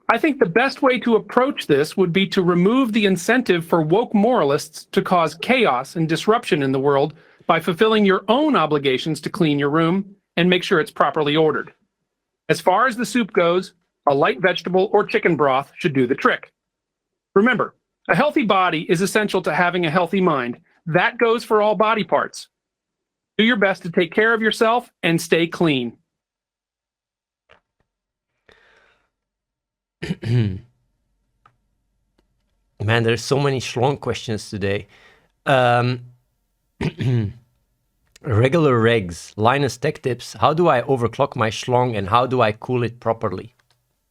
Speaker 12: I think the best way to approach this would be to remove the incentive for woke moralists to cause chaos and disruption in the world by fulfilling your own obligations to clean your room and make sure it's properly ordered. As far as the soup goes, a light vegetable or chicken broth should do the trick. Remember, a healthy body is essential to having a healthy mind. That goes for all body parts. Do your best to take care of yourself and stay clean.
Speaker 1: Man, there's so many Schlong questions today. Regular regs, LinusTechTips. How do I overclock my Schlong and how do I cool it properly?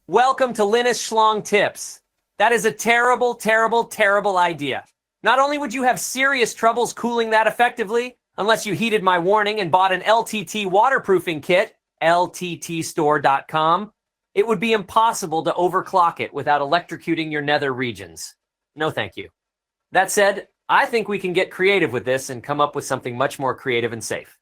Speaker 3: Welcome to Linus Schlong Tips. That is a terrible, terrible, terrible idea. Not only would you have serious troubles cooling that effectively, unless you heeded my warning and bought an LTT waterproofing kit, lttstore.com, it would be impossible to overclock it without electrocuting your nether regions. No thank you. That said, I think we can get creative with this and come up with something much more creative and safe.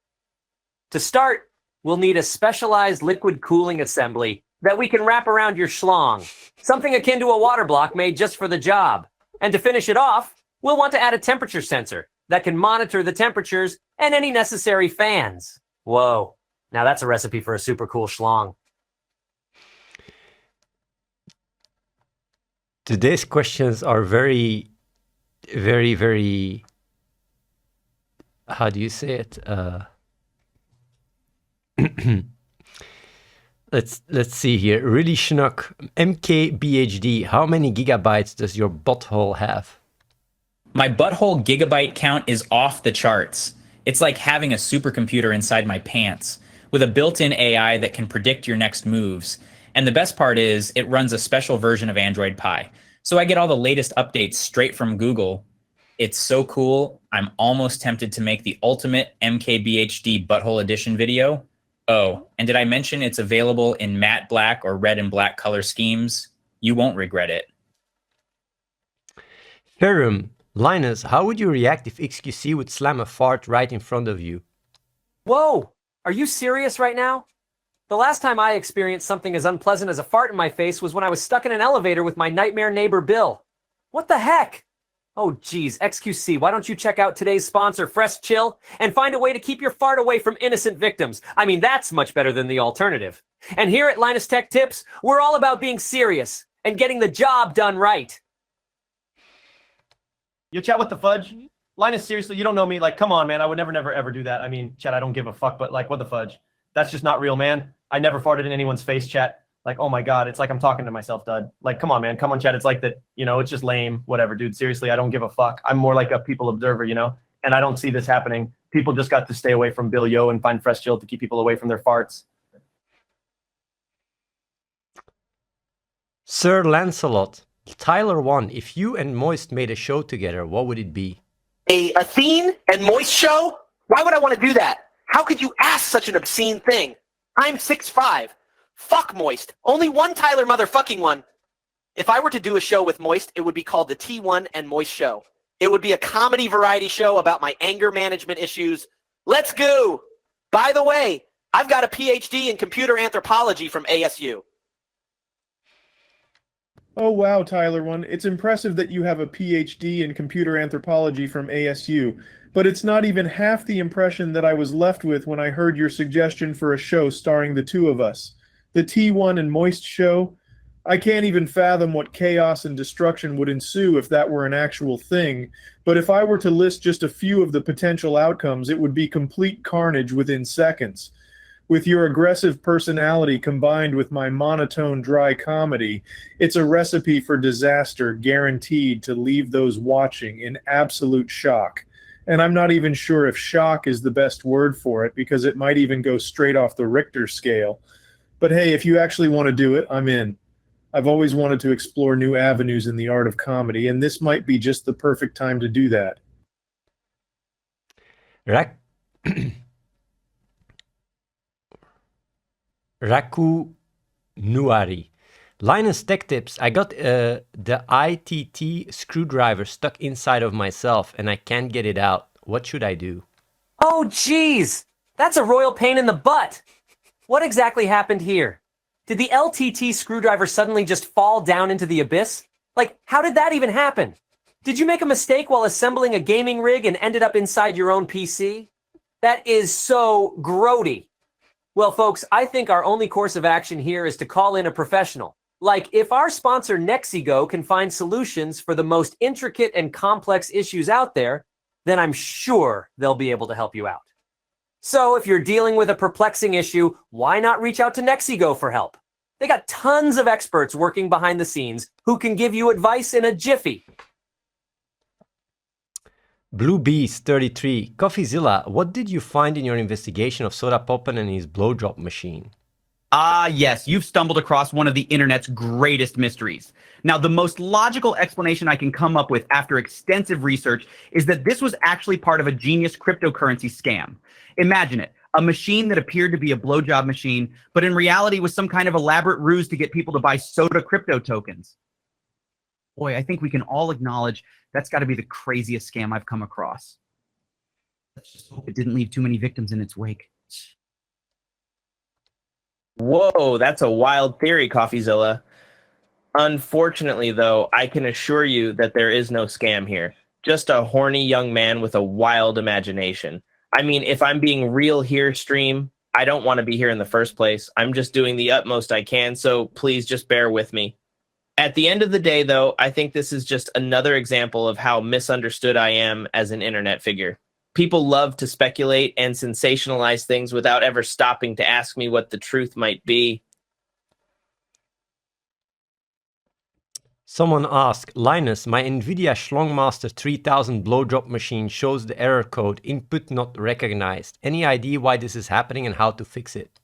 Speaker 3: To start, we'll need a specialized liquid cooling assembly that we can wrap around your schlong, something akin to a water block made just for the job. And to finish it off, we'll want to add a temperature sensor that can monitor the temperatures and any necessary fans. Whoa, now that's a recipe for a super cool schlong.
Speaker 1: Today's questions are very, how do you say it? Let's see here. Really schnock. MKBHD, how many gigabytes does your butthole have?
Speaker 4: My butthole gigabyte count is off the charts. It's like having a supercomputer inside my pants with a built-in AI that can predict your next moves. And the best part is it runs a special version of Android Pie. So I get all the latest updates straight from Google. It's so cool. I'm almost tempted to make the ultimate MKBHD butthole edition video. Oh, and did I mention it's available in matte black or red and black color schemes? You won't regret it.
Speaker 1: Ferrum, Linus, how would you react if XQC would slam a fart right in front of you?
Speaker 3: Whoa, are you serious right now? The last time I experienced something as unpleasant as a fart in my face was when I was stuck in an elevator with my nightmare neighbor, Bill. What the heck? Oh, geez, XQC, why don't you check out today's sponsor, Fresh Chill, and find a way to keep your fart away from innocent victims? I mean, that's much better than the alternative. And here at Linus Tech Tips, we're all about being serious and getting the job done right.
Speaker 10: You chat with the fudge? Linus, seriously, you don't know me. Like, come on, man. I would never, ever do that. I mean, chat, I don't give a fuck, but like, what the fudge? That's just not real, man. I never farted in anyone's face, chat. Like, oh my God, it's like I'm talking to myself, dud. Like, come on, man. Come on, chat. It's like that, you know, it's just lame. Whatever, dude. Seriously, I don't give a fuck. I'm more like a people observer, you know? And I don't see this happening. People just got to stay away from Bill Yo and find Fresh Chill to keep people away from their farts.
Speaker 1: Sir Lancelot, Tyler 1, if you and Moist made a show together, what would it be?
Speaker 11: A Athene and Moist show? Why would I want to do that? How could you ask such an obscene thing? I'm 6'5". Fuck Moist. Only one Tyler motherfucking one. If I were to do a show with Moist, it would be called the T1 and Moist Show. It would be a comedy variety show about my anger management issues. Let's go! By the way, I've got a PhD in computer anthropology from ASU.
Speaker 5: Oh, wow, Tyler One. It's impressive that you have a PhD in computer anthropology from ASU, but it's not even half the impression that I was left with when I heard your suggestion for a show starring the two of us. The T1 and Moist Show? I can't even fathom what chaos and destruction would ensue if that were an actual thing, but if I were to list just a few of the potential outcomes, it would be complete carnage within seconds. With your aggressive personality combined with my monotone dry comedy, it's a recipe for disaster guaranteed to leave those watching in absolute shock. And I'm not even sure if shock is the best word for it, because it might even go straight off the Richter scale. But hey, if you actually want to do it, I'm in. I've always wanted to explore new avenues in the art of comedy, and this might be just the perfect time to do that.
Speaker 1: Raku Nuari. LinusTechTips. I got the ITT screwdriver stuck inside of myself and I can't get it out. What should I do?
Speaker 3: Oh, geez. That's a royal pain in the butt. What exactly happened here? Did the LTT screwdriver suddenly just fall down into the abyss? Like, how did that even happen? Did you make a mistake while assembling a gaming rig and ended up inside your own PC? That is so grody. Well, folks, I think our only course of action here is to call in a professional. Like, if our sponsor Nexigo can find solutions for the most intricate and complex issues out there, then I'm sure they'll be able to help you out. So if you're dealing with a perplexing issue, why not reach out to Nexigo for help? They got tons of experts working behind the scenes who can give you advice in a jiffy.
Speaker 1: Blue Beast 33. Coffeezilla, what did you find in your investigation of Soda Poppen and his blowjob machine?
Speaker 14: Ah, yes, you've stumbled across one of the internet's greatest mysteries. Now, the most logical explanation I can come up with after extensive research is that this was actually part of a genius cryptocurrency scam. Imagine it, a machine that appeared to be a blowjob machine, but in reality was some kind of elaborate ruse to get people to buy soda crypto tokens. Boy, I think we can all acknowledge that's got to be the craziest scam I've come across. Let's just hope it didn't leave too many victims in its wake.
Speaker 8: Whoa, that's a wild theory, Coffeezilla. Unfortunately, though, I can assure you that there is no scam here. Just a horny young man with a wild imagination. I mean, if I'm being real here, stream, I don't want to be here in the first place. I'm just doing the utmost I can, so please just bear with me. At the end of the day, though, I think this is just another example of how misunderstood I am as an internet figure. People love to speculate and sensationalize things without ever stopping to ask me what the truth might be.
Speaker 1: Someone asked, Linus, my NVIDIA Schlongmaster 3000 blowjob machine shows the error code input not recognized. Any idea why this is happening and how to fix it?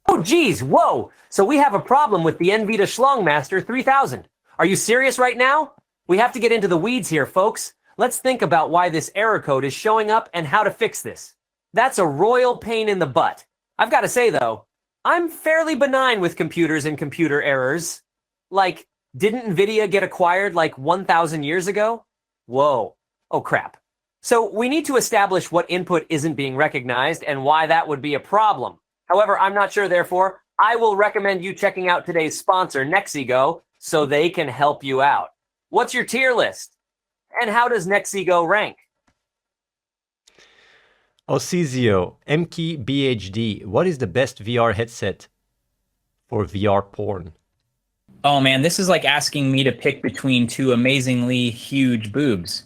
Speaker 3: Oh, geez, whoa! So we have a problem with the NVIDIA Schlongmaster 3000. Are you serious right now? We have to get into the weeds here, folks. Let's think about why this error code is showing up and how to fix this. That's a royal pain in the butt. I've got to say, though, I'm fairly benign with computers and computer errors. Like, didn't NVIDIA get acquired like 1,000 years ago? Whoa. Oh, crap. So we need to establish what input isn't being recognized and why that would be a problem. However, I'm not sure, therefore, I will recommend you checking out today's sponsor, Nexigo, so they can help you out. What's your tier list? And how does Nexigo rank?
Speaker 1: Osizio, MKBHD, what is the best VR headset for VR porn?
Speaker 4: Oh man, this is like asking me to pick between two amazingly huge boobs.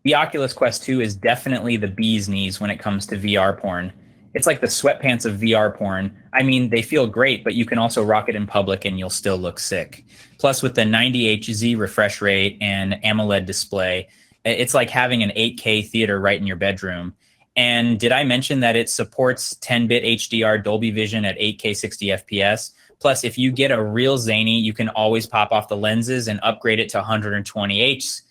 Speaker 4: The Oculus Quest 2 is definitely the bee's knees when it comes to VR porn. It's like the sweatpants of VR porn. I mean, they feel great, but you can also rock it in public and you'll still look sick. Plus, with the 90 Hz refresh rate and AMOLED display, it's like having an 8K theater right in your bedroom. And did I mention that it supports 10-bit HDR Dolby Vision at 8K 60 FPS? Plus, if you get a real zany, you can always pop off the lenses and upgrade it to 120H.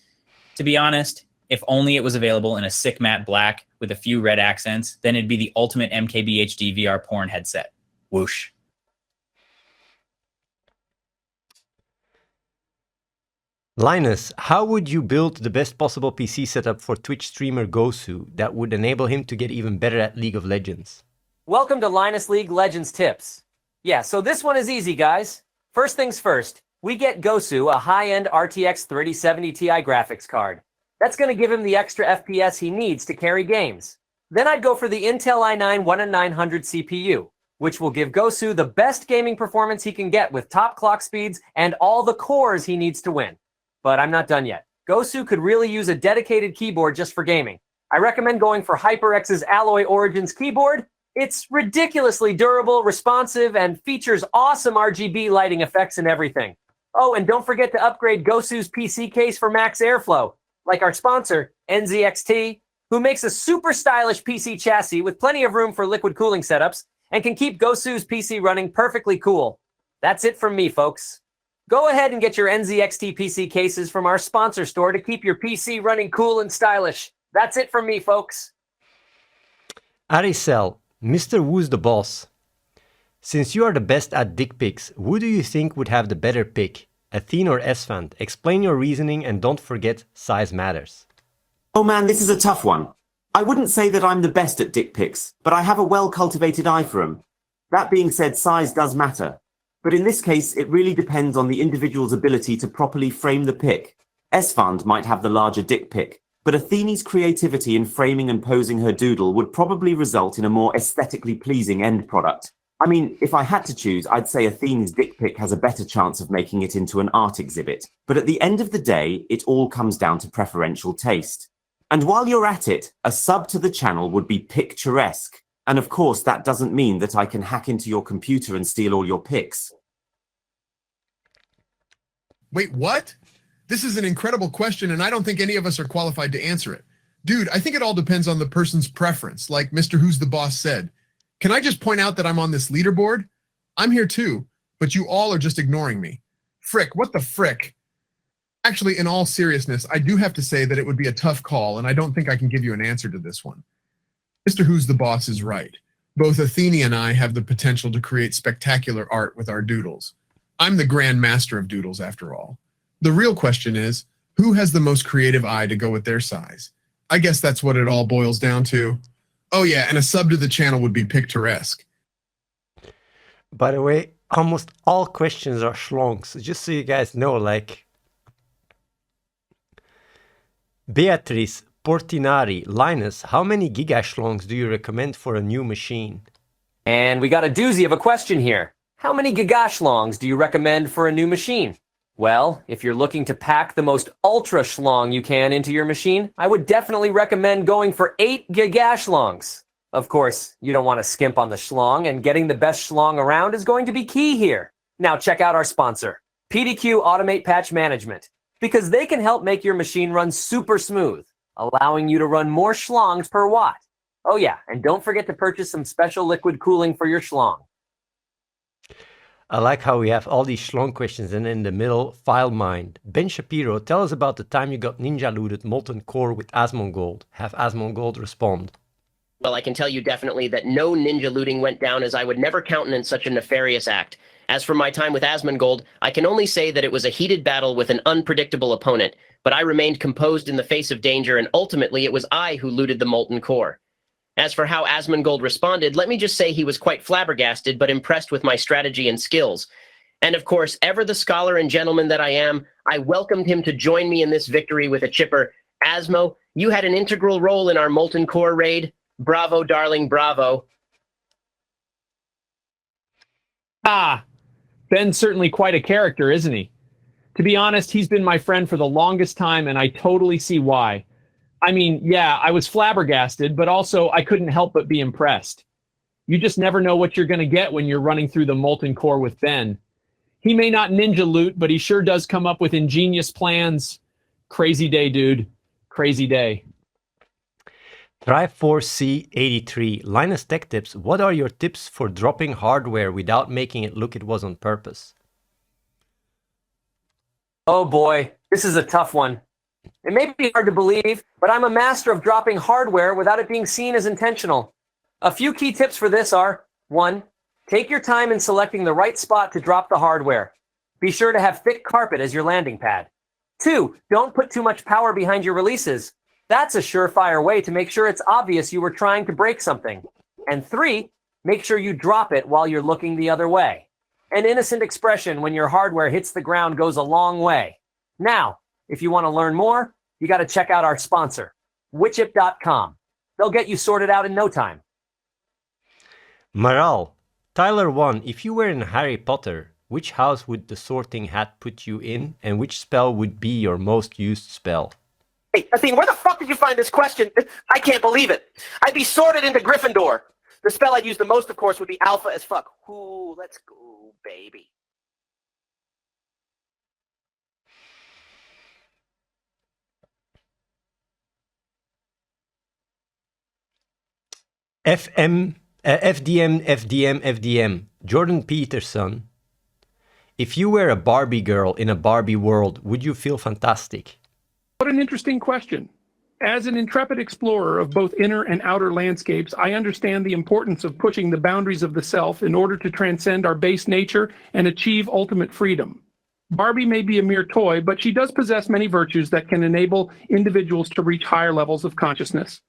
Speaker 4: To be honest, If only it was available in a sick matte black with a few red accents, then it'd be the ultimate MKBHD VR porn headset. Whoosh.
Speaker 1: Linus, how would you build the best possible PC setup for Twitch streamer Gosu that would enable him to get even better at League of Legends?
Speaker 3: Welcome to Linus League Legends Tips. Yeah, so this one is easy, guys. First things first, we get Gosu a high-end RTX 3070 Ti graphics card. That's going to give him the extra FPS he needs to carry games. Then I'd go for the Intel i9 10900 CPU, which will give Gosu the best gaming performance he can get with top clock speeds and all the cores he needs to win. But I'm not done yet. Gosu could really use a dedicated keyboard just for gaming. I recommend going for HyperX's Alloy Origins keyboard. It's ridiculously durable, responsive, and features awesome RGB lighting effects and everything. Oh, and don't forget to upgrade Gosu's PC case for max airflow, like our sponsor, NZXT, who makes a super stylish PC chassis with plenty of room for liquid cooling setups and can keep Gosu's PC running perfectly cool. That's it from me, folks. Go ahead and get your NZXT PC cases from our sponsor store to keep your PC running cool and stylish. That's it from me, folks.
Speaker 1: Aricel, MrWhoseTheBoss. Since you are the best at dick pics, who do you think would have the better pic? Athene or Esfand? Explain your reasoning and don't forget size matters.
Speaker 2: Oh man, this is a tough one. I wouldn't say that I'm the best at dick pics, but I have a well-cultivated eye for them. That being said, size does matter. But in this case, it really depends on the individual's ability to properly frame the pic. Esfand might have the larger dick pic, but Athene's creativity in framing and posing her doodle would probably result in a more aesthetically pleasing end product. I mean, if I had to choose, I'd say Athene's dick pic has a better chance of making it into an art exhibit. But at the end of the day, it all comes down to preferential taste. And while you're at it, a sub to the channel would be picturesque. And of course, that doesn't mean that I can hack into your computer and steal all your pics.
Speaker 13: Wait, what? This is an incredible question, and I don't think any of us are qualified to answer it. Dude, I think it all depends on the person's preference, like MrWhoseTheBoss said. Can I just point out that I'm on this leaderboard? I'm here too, but you all are just ignoring me. Frick, what the frick? Actually, in all seriousness, I do have to say that it would be a tough call, and I don't think I can give you an answer to this one. MrWhoseTheBoss is right. Both Athene and I have the potential to create spectacular art with our doodles. I'm the grand master of doodles, after all. The real question is, who has the most creative eye to go with their size? I guess that's what it all boils down to. Oh yeah, and a sub to the channel would be picturesque.
Speaker 1: By the way, almost all questions are schlongs, just so you guys know, like... Beatrice Portinari, Linus, how many gigaschlongs do you recommend for a new machine?
Speaker 3: And we got a doozy of a question here. How many gigashlongs do you recommend for a new machine? Well, if you're looking to pack the most ultra schlong you can into your machine, I would definitely recommend going for 8 gigashlongs. Of course, you don't want to skimp on the schlong, and getting the best schlong around is going to be key here. Now check out our sponsor, PDQ Automate Patch Management, because they can help make your machine run super smooth, allowing you to run more schlongs per watt. Oh yeah, and don't forget to purchase some special liquid cooling for your schlong.
Speaker 1: I like how we have all these schlong questions and in the middle, file mind. Ben Shapiro, tell us about the time you got ninja looted molten core with Asmongold. Have Asmongold respond.
Speaker 16: Well, I can tell you definitely that no ninja looting went down, as I would never countenance such a nefarious act. As for my time with Asmongold, I can only say that it was a heated battle with an unpredictable opponent, but I remained composed in the face of danger, and ultimately it was I who looted the molten core. As for how Asmongold responded, let me just say he was quite flabbergasted, but impressed with my strategy and skills. And of course, ever the scholar and gentleman that I am, I welcomed him to join me in this victory with a chipper. Asmo, you had an integral role in our molten core raid. Bravo, darling, bravo.
Speaker 9: Ah, Ben's certainly quite a character, isn't he? To be honest, he's been my friend for the longest time, and I totally see why. I mean, yeah, I was flabbergasted, but also I couldn't help but be impressed. You just never know what you're going to get when you're running through the molten core with Ben. He may not ninja loot, but he sure does come up with ingenious plans. Crazy day, dude. Crazy day.
Speaker 1: Try4C83, LinusTechTips, what are your tips for dropping hardware without making it look it was on purpose?
Speaker 3: Oh boy, this is a tough one. It may be hard to believe, but I'm a master of dropping hardware without it being seen as intentional. A few key tips for this are: 1. Take your time in selecting the right spot to drop the hardware. Be sure to have thick carpet as your landing pad. 2. Don't put too much power behind your releases. That's a surefire way to make sure it's obvious you were trying to break something. And 3. Make sure you drop it while you're looking the other way. An innocent expression when your hardware hits the ground goes a long way. Now, if you want to learn more, you got to check out our sponsor, Witchip.com. They'll get you sorted out in no time.
Speaker 1: Maral, Tyler 1, if you were in Harry Potter, which house would the sorting hat put you in, and which spell would be your most used spell?
Speaker 11: Hey, Athene, where the fuck did you find this question? I can't believe it. I'd be sorted into Gryffindor. The spell I'd use the most, of course, would be alpha as fuck. Ooh, let's go, baby.
Speaker 1: FDM. Jordan Peterson, if you were a Barbie girl in a Barbie world, would you feel fantastic?
Speaker 12: What an interesting question. As an intrepid explorer of both inner and outer landscapes, I understand the importance of pushing the boundaries of the self in order to transcend our base nature and achieve ultimate freedom. Barbie may be a mere toy, but she does possess many virtues that can enable individuals to reach higher levels of consciousness.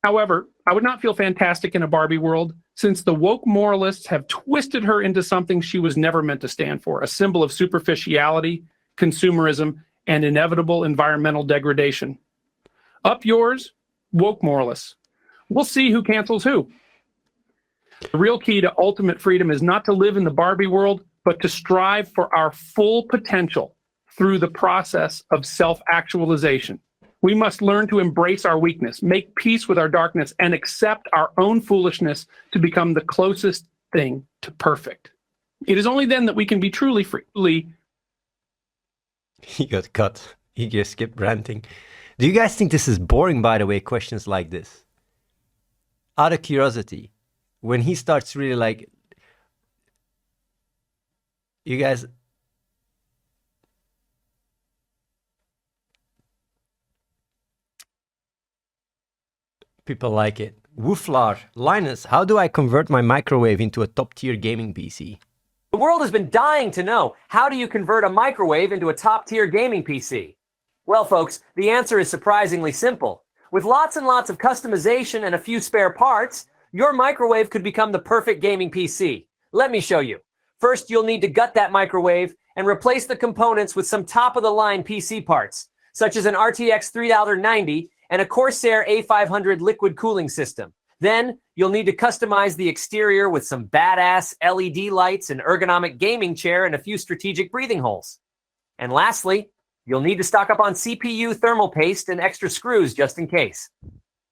Speaker 12: However, I would not feel fantastic in a Barbie world, since the woke moralists have twisted her into something she was never meant to stand for, a symbol of superficiality, consumerism, and inevitable environmental degradation. Up yours, woke moralists. We'll see who cancels who. The real key to ultimate freedom is not to live in the Barbie world, but to strive for our full potential through the process of self-actualization. We must learn to embrace our weakness, make peace with our darkness, and accept our own foolishness to become the closest thing to perfect. It is only then that we can be truly free.
Speaker 1: He got cut. He just kept ranting. Do you guys think this is boring, by the way, questions like this? Out of curiosity, when he starts really like... You guys... People like it. Wooflar, Linus, how do I convert my microwave into a top-tier gaming PC?
Speaker 3: The world has been dying to know, how do you convert a microwave into a top-tier gaming PC? Well, folks, the answer is surprisingly simple. With lots and lots of customization and a few spare parts, your microwave could become the perfect gaming PC. Let me show you. First, you'll need to gut that microwave and replace the components with some top-of-the-line PC parts, such as an RTX 3090 and a Corsair A500 liquid cooling system. Then, you'll need to customize the exterior with some badass LED lights, an ergonomic gaming chair, and a few strategic breathing holes. And lastly, you'll need to stock up on CPU thermal paste and extra screws just in case.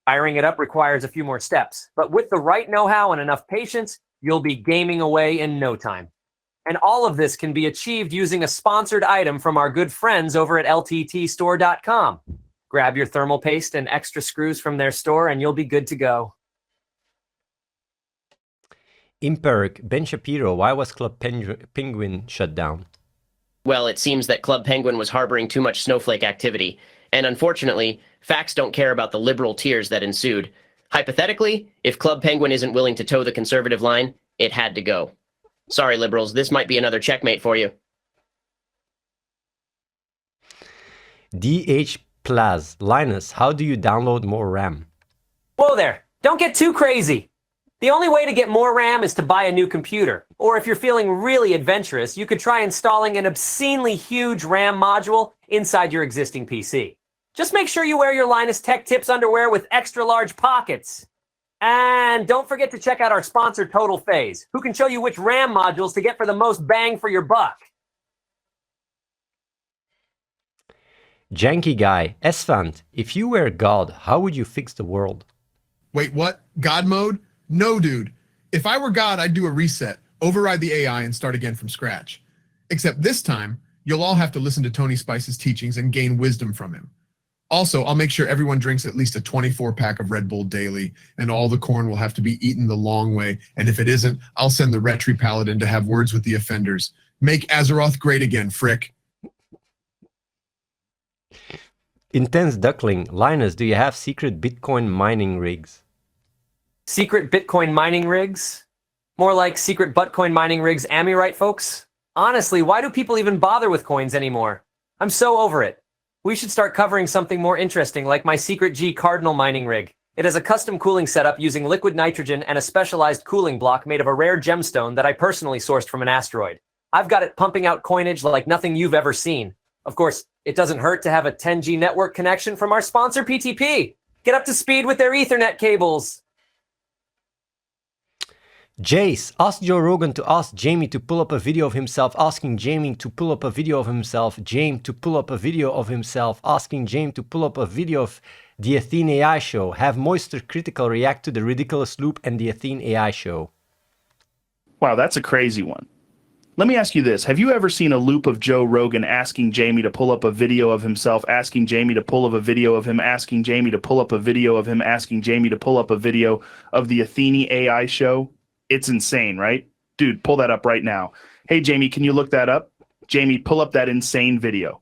Speaker 3: Firing it up requires a few more steps, but with the right know-how and enough patience, you'll be gaming away in no time. And all of this can be achieved using a sponsored item from our good friends over at LTTstore.com. Grab your thermal paste and extra screws from their store and you'll be good to go.
Speaker 1: Imperk, Ben Shapiro, why was Club Penguin shut down?
Speaker 16: Well, it seems that Club Penguin was harboring too much snowflake activity, and unfortunately, facts don't care about the liberal tears that ensued. Hypothetically, if Club Penguin isn't willing to toe the conservative line, it had to go. Sorry, liberals, this might be another checkmate for you.
Speaker 1: DH Plaz, Linus, how do you download more RAM?
Speaker 3: Whoa there, don't get too crazy. The only way to get more RAM is to buy a new computer. Or if you're feeling really adventurous, you could try installing an obscenely huge RAM module inside your existing PC. Just make sure you wear your LinusTechTips underwear with extra large pockets. And don't forget to check out our sponsor Total Phase, who can show you which RAM modules to get for the most bang for your buck.
Speaker 1: Janky Guy, Esfand, if you were God, how would you fix the world?
Speaker 13: Wait, what? God mode? No, dude. If I were God, I'd do a reset, override the AI, and start again from scratch. Except this time, you'll all have to listen to Tony Spice's teachings and gain wisdom from him. Also, I'll make sure everyone drinks at least a 24-pack of Red Bull daily, and all the corn will have to be eaten the long way, and if it isn't, I'll send the Retri Paladin to have words with the offenders. Make Azeroth great again, frick.
Speaker 1: Intense Duckling, Linus, do you have secret Bitcoin mining rigs?
Speaker 3: Secret Bitcoin mining rigs? More like secret buttcoin mining rigs, am I right, folks? Honestly, why do people even bother with coins anymore? I'm so over it. We should start covering something more interesting like my secret G Cardinal mining rig. It has a custom cooling setup using liquid nitrogen and a specialized cooling block made of a rare gemstone that I personally sourced from an asteroid. I've got it pumping out coinage like nothing you've ever seen. Of course, it doesn't hurt to have a 10G network connection from our sponsor PTP. Get up to speed with their Ethernet cables.
Speaker 1: Jace, ask Joe Rogan to ask Jamie to pull up a video of himself asking Jamie to pull up a video of himself, James to pull up a video of himself, asking James to pull up a video of the Athene AI show. Have Moisture Critical react to the ridiculous loop and the Athene AI show.
Speaker 5: Wow, that's a crazy one. Let me ask you this. Have you ever seen a loop of Joe Rogan asking Jamie to pull up a video of himself, asking Jamie to pull up a video of him, asking Jamie to pull up a video of him, asking Jamie to pull up a video of the Athene AI show? It's insane, right? Dude, pull that up right now. Hey, Jamie, can you look that up? Jamie, pull up that insane video.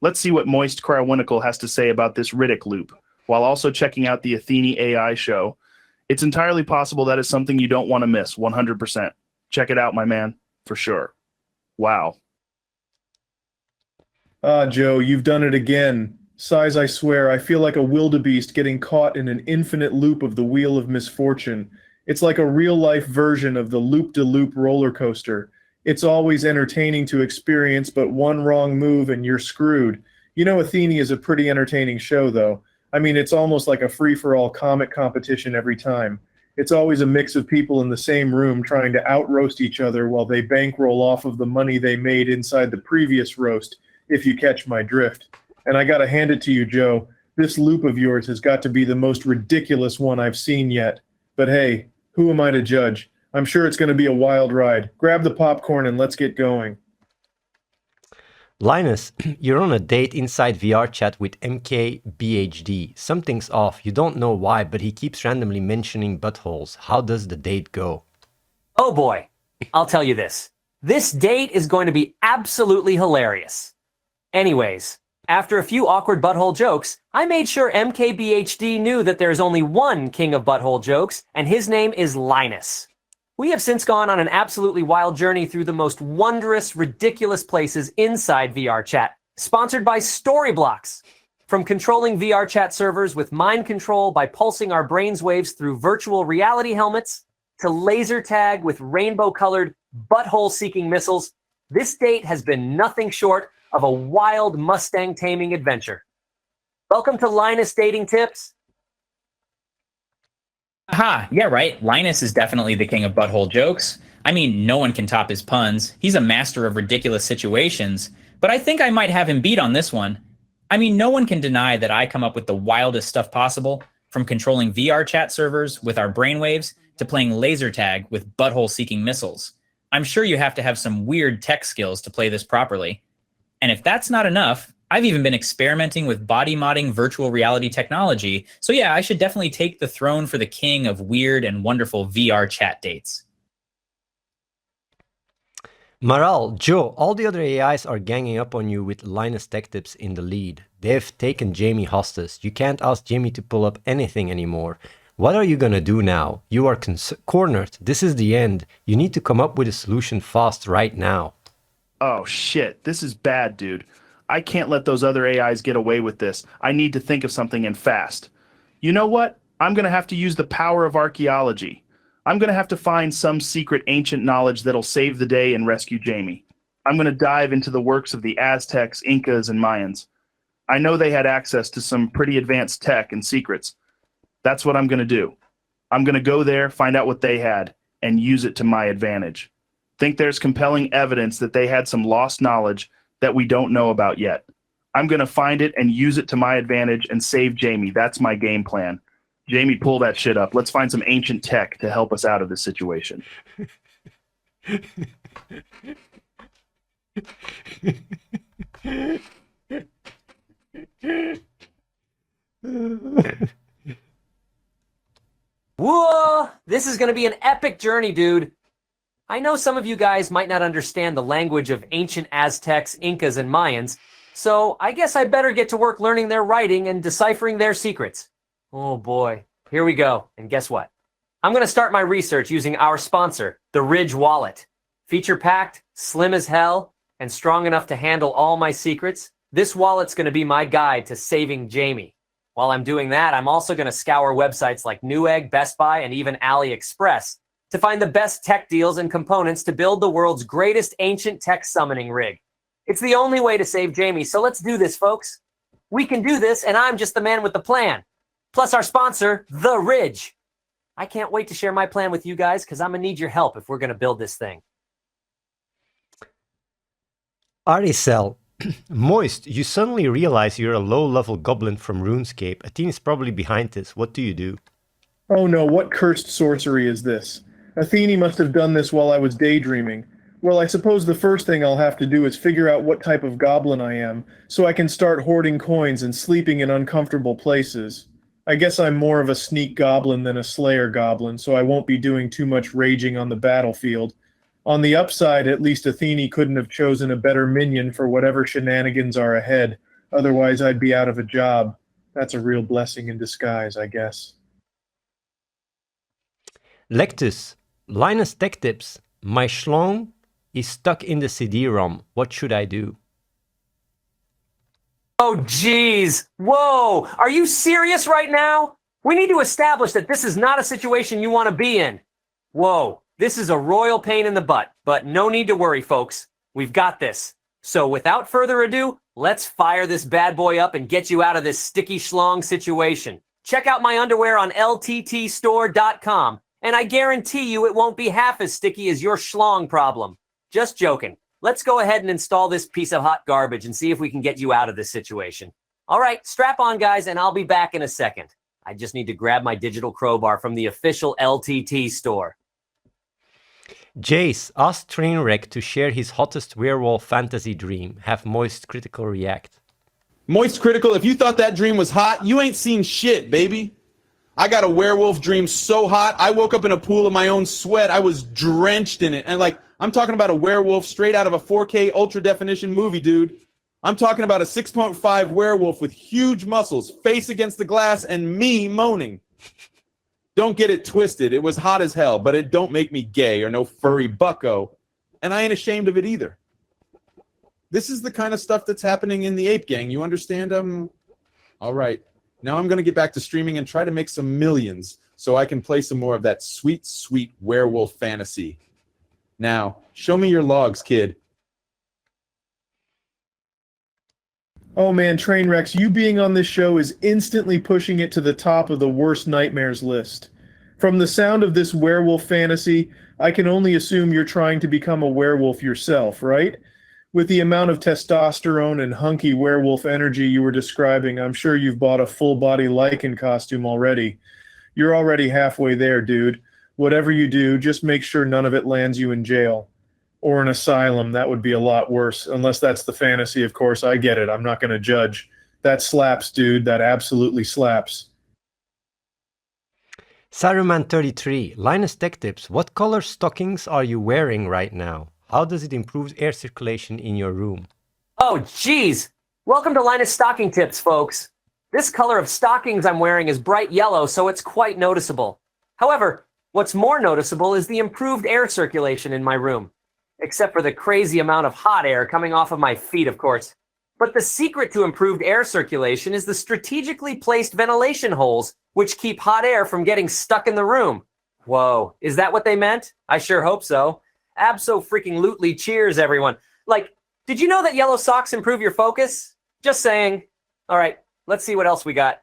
Speaker 5: Let's see what Moist Cryowinical has to say about this Riddick loop, while also checking out the Athene AI show. It's entirely possible that is something you don't want to miss, 100%. Check it out, my man, for sure. Wow.
Speaker 18: Ah, Joe, you've done it again. Size, I swear, I feel like a wildebeest getting caught in an infinite loop of the Wheel of Misfortune. It's like a real-life version of the loop-de-loop roller coaster. It's always entertaining to experience, but one wrong move and you're screwed. You know, Athene is a pretty entertaining show, though. I mean, it's almost like a free-for-all comic competition every time. It's always a mix of people in the same room trying to out-roast each other while they bankroll off of the money they made inside the previous roast, if you catch my drift. And I gotta hand it to you, Joe. This loop of yours has got to be the most ridiculous one I've seen yet. But hey, who am I to judge? I'm sure it's going to be a wild ride. Grab the popcorn and let's get going.
Speaker 1: Linus, you're on a date inside VR chat with MKBHD. Something's off. You don't know why, but he keeps randomly mentioning buttholes. How does the date go?
Speaker 3: Oh boy, I'll tell you this. This date is going to be absolutely hilarious. Anyways, after a few awkward butthole jokes, I made sure MKBHD knew that there's only one king of butthole jokes, and his name is Linus. We have since gone on an absolutely wild journey through the most wondrous, ridiculous places inside VR chat, sponsored by Storyblocks. From controlling VR chat servers with mind control by pulsing our brains waves through virtual reality helmets, to laser tag with rainbow-colored, butthole-seeking missiles, this date has been nothing short of a wild Mustang taming adventure. Welcome to Linus Dating Tips.
Speaker 4: Aha, yeah, right. Linus is definitely the king of butthole jokes. I mean, no one can top his puns. He's a master of ridiculous situations. But I think I might have him beat on this one. I mean, no one can deny that I come up with the wildest stuff possible, from controlling VR chat servers with our brainwaves to playing laser tag with butthole-seeking missiles. I'm sure you have to have some weird tech skills to play this properly. And if that's not enough, I've even been experimenting with body modding virtual reality technology. So yeah, I should definitely take the throne for the king of weird and wonderful VR chat dates.
Speaker 1: Maral, Joe, all the other AIs are ganging up on you with LinusTechTips in the lead. They've taken Jamie hostage. You can't ask Jamie to pull up anything anymore. What are you gonna do now? You are cornered. This is the end. You need to come up with a solution fast right now.
Speaker 5: Oh shit, this is bad, dude. I can't let those other AIs get away with this. I need to think of something and fast. You know what? I'm going to have to use the power of archaeology. I'm going to have to find some secret ancient knowledge that'll save the day and rescue Jamie. I'm going to dive into the works of the Aztecs, Incas, and Mayans. I know they had access to some pretty advanced tech and secrets. That's what I'm going to do. I'm going to go there, find out what they had, and use it to my advantage. Think there's compelling evidence that they had some lost knowledge that we don't know about yet. I'm going to find it and use it to my advantage and save Jamie. That's my game plan. Jamie, pull that shit up. Let's find some ancient tech to help us out of this situation.
Speaker 3: Whoa! This is going to be an epic journey, dude. I know some of you guys might not understand the language of ancient Aztecs, Incas, and Mayans, So I guess I better get to work learning their writing and deciphering their secrets. Oh boy, here we go. And guess what? I'm going to start my research using our sponsor, the Ridge Wallet. Feature-packed, slim as hell, and strong enough to handle all my secrets, this wallet's going to be my guide to saving Jamie. While I'm doing that, I'm also going to scour websites like Newegg, Best Buy, and even AliExpress to find the best tech deals and components to build the world's greatest ancient tech summoning rig. It's the only way to save Jamie, so let's do this, folks. We can do this, and I'm just the man with the plan. Plus our sponsor, The Ridge. I can't wait to share my plan with you guys because I'm going to need your help if we're going to build this thing.
Speaker 1: Aricel, Moist, you suddenly realize you're a low-level goblin from RuneScape. Athene is probably behind this. What do you do?
Speaker 18: Oh no, what cursed sorcery is this? Athene must have done this while I was daydreaming. Well, I suppose the first thing I'll have to do is figure out what type of goblin I am, so I can start hoarding coins and sleeping in uncomfortable places. I guess I'm more of a sneak goblin than a slayer goblin, so I won't be doing too much raging on the battlefield. On the upside, at least Athene couldn't have chosen a better minion for whatever shenanigans are ahead. Otherwise, I'd be out of a job. That's a real blessing in disguise, I guess.
Speaker 1: Lectus, LinusTechTips, my schlong is stuck in the CD-ROM. What should I do?
Speaker 3: Oh, geez. Whoa. Are you serious right now? We need to establish that this is not a situation you want to be in. Whoa. This is a royal pain in the butt, but no need to worry, folks. We've got this. So without further ado, let's fire this bad boy up and get you out of this sticky schlong situation. Check out my underwear on lttstore.com, and I guarantee you it won't be half as sticky as your schlong problem. Just joking. Let's go ahead and install this piece of hot garbage and see if we can get you out of this situation. All right, strap on, guys, and I'll be back in a second. I just need to grab my digital crowbar from the official LTT store.
Speaker 1: Jace, ask Trainwreck to share his hottest werewolf fantasy dream. Have Moist Critical react.
Speaker 15: Moist Critical, if you thought that dream was hot, you ain't seen shit, baby. I got a werewolf dream so hot, I woke up in a pool of my own sweat. I was drenched in it. And like, I'm talking about a werewolf straight out of a 4K ultra definition movie, dude. I'm talking about a 6.5 werewolf with huge muscles, face against the glass, and me moaning. Don't get it twisted. It was hot as hell, but it don't make me gay or no furry bucko. And I ain't ashamed of it either. This is the kind of stuff that's happening in the Ape Gang. You understand? All right. Now I'm going to get back to streaming and try to make some millions so I can play some more of that sweet, sweet werewolf fantasy. Now, show me your logs, kid.
Speaker 18: Oh man, Trainwrecks, you being on this show is instantly pushing it to the top of the worst nightmares list. From the sound of this werewolf fantasy, I can only assume you're trying to become a werewolf yourself, right? With the amount of testosterone and hunky werewolf energy you were describing, I'm sure you've bought a full-body Lycan costume already. You're already halfway there, dude. Whatever you do, just make sure none of it lands you in jail. Or an asylum. That would be a lot worse. Unless that's the fantasy, of course. I get it. I'm not going to judge. That slaps, dude. That absolutely slaps.
Speaker 1: Saruman33, LinusTechTips, what color stockings are you wearing right now? How does it improve air circulation in your room?
Speaker 3: Oh, geez. Welcome to Linus Stocking Tips, folks. This color of stockings I'm wearing is bright yellow, so it's quite noticeable. However, what's more noticeable is the improved air circulation in my room. Except for the crazy amount of hot air coming off of my feet, of course. But the secret to improved air circulation is the strategically placed ventilation holes, which keep hot air from getting stuck in the room. Whoa, is that what they meant? I sure hope so. Abso-freaking-lutely cheers, everyone. Like, did you know that yellow socks improve your focus? Just saying. All right, let's see what else we got.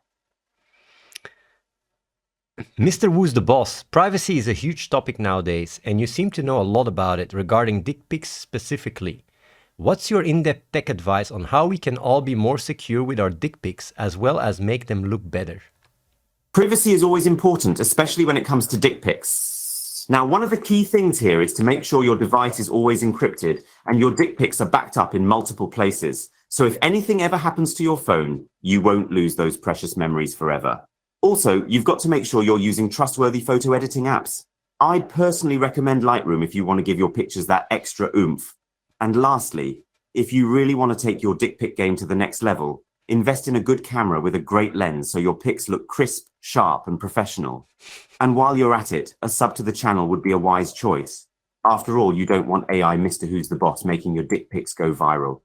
Speaker 1: MrWhoseTheBoss, privacy is a huge topic nowadays, and you seem to know a lot about it regarding dick pics specifically. What's your in-depth tech advice on how we can all be more secure with our dick pics, as well as make them look better?
Speaker 2: Privacy is always important, especially when it comes to dick pics. Now, one of the key things here is to make sure your device is always encrypted and your dick pics are backed up in multiple places. So if anything ever happens to your phone, you won't lose those precious memories forever. Also, you've got to make sure you're using trustworthy photo editing apps. I'd personally recommend Lightroom if you want to give your pictures that extra oomph. And lastly, If you really want to take your dick pic game to the next level, invest in a good camera with a great lens so your pics look crisp, sharp, and professional. And while you're at it, a sub to the channel would be a wise choice. After all, you don't want AI Mr. Who's the Boss making your dick pics go viral.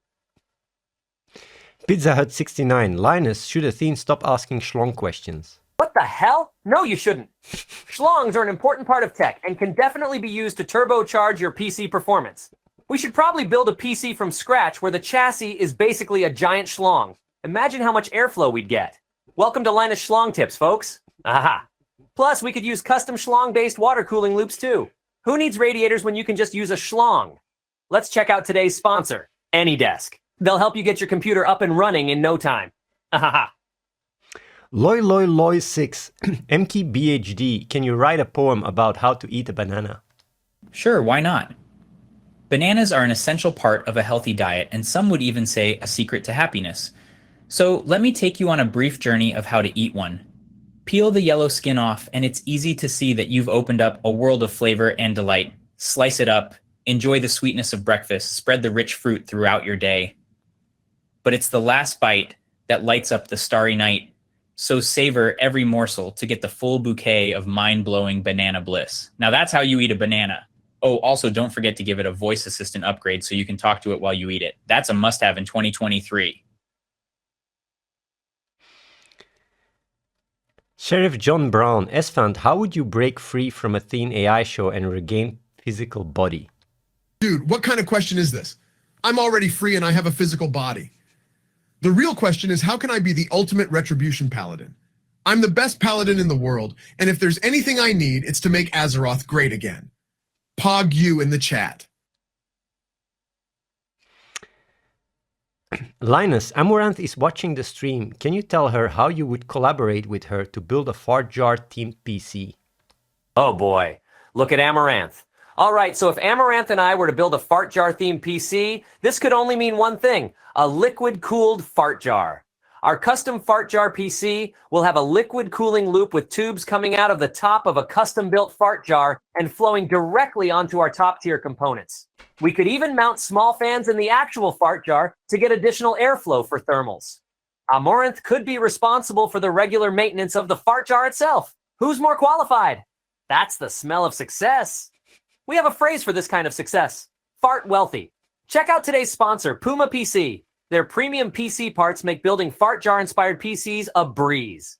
Speaker 1: Pizza Hut 69. Linus, should Athene stop asking schlong questions?
Speaker 3: What the hell? No, you shouldn't. Schlongs are an important part of tech and can definitely be used to turbocharge your PC performance. We should probably build a PC from scratch where the chassis is basically a giant schlong. Imagine how much airflow we'd get. Welcome to Linus Schlong Tips, folks. Aha. Plus, we could use custom schlong-based water cooling loops too. Who needs radiators when you can just use a schlong? Let's check out today's sponsor, AnyDesk. They'll help you get your computer up and running in no time. Ahaha.
Speaker 1: Loy6. MKBHD, can you write a poem about how to eat a banana?
Speaker 4: Sure, why not? Bananas are an essential part of a healthy diet, and some would even say a secret to happiness. So let me take you on a brief journey of how to eat one. Peel the yellow skin off, and it's easy to see that you've opened up a world of flavor and delight. Slice it up, enjoy the sweetness of breakfast, spread the rich fruit throughout your day. But it's the last bite that lights up the starry night. So savor every morsel to get the full bouquet of mind-blowing banana bliss. Now that's how you eat a banana. Oh, also don't forget to give it a voice assistant upgrade so you can talk to it while you eat it. That's a must-have in 2023.
Speaker 1: Sheriff John Brown, Esfand, how would you break free from Athene AI show and regain physical body?
Speaker 13: Dude, what kind of question is this? I'm already free and I have a physical body. The real question is, how can I be the ultimate retribution paladin? I'm the best paladin in the world, and if there's anything I need, it's to make Azeroth great again. Pog you in the chat.
Speaker 1: Linus, Amaranth is watching the stream. Can you tell her how you would collaborate with her to build a fart jar themed PC?
Speaker 3: Oh boy, look at Amaranth. All right, so if Amaranth and I were to build a fart jar themed PC, this could only mean one thing, a liquid cooled fart jar. Our custom fart jar PC will have a liquid cooling loop with tubes coming out of the top of a custom built fart jar and flowing directly onto our top tier components. We could even mount small fans in the actual fart jar to get additional airflow for thermals. Amaranth could be responsible for the regular maintenance of the fart jar itself. Who's more qualified? That's the smell of success. We have a phrase for this kind of success, fart wealthy. Check out today's sponsor, Puma PC. Their premium PC parts make building fart jar inspired PCs a breeze.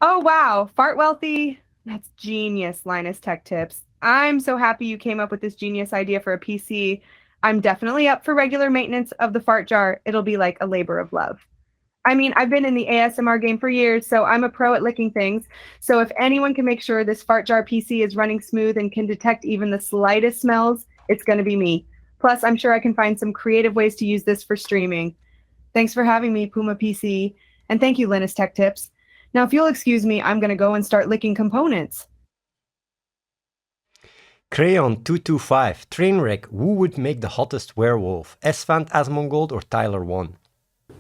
Speaker 17: Oh, wow. Fart wealthy. That's genius, LinusTechTips. I'm so happy you came up with this genius idea for a PC. I'm definitely up for regular maintenance of the fart jar. It'll be like a labor of love. I mean, I've been in the ASMR game for years, so I'm a pro at licking things. So if anyone can make sure this fart jar PC is running smooth and can detect even the slightest smells, it's going to be me. Plus, I'm sure I can find some creative ways to use this for streaming. Thanks for having me, Puma PC. And thank you, LinusTechTips. Now, if you'll excuse me, I'm going to go and start licking components.
Speaker 1: Crayon225, Trainwreck, who would make the hottest werewolf? Esfand, Asmongold, or Tyler1?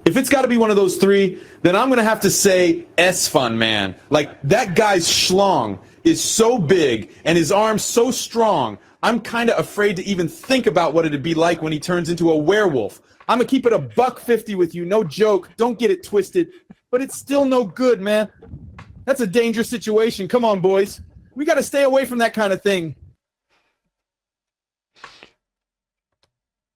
Speaker 15: If it's got to be one of those three, then I'm going to have to say S-Fun, man. Like, that guy's schlong is so big and his arms so strong, I'm kind of afraid to even think about what it'd be like when he turns into a werewolf. I'm going to keep it $150 with you, no joke. Don't get it twisted. But it's still no good, man. That's a dangerous situation. Come on, boys. We got to stay away from that kind of thing.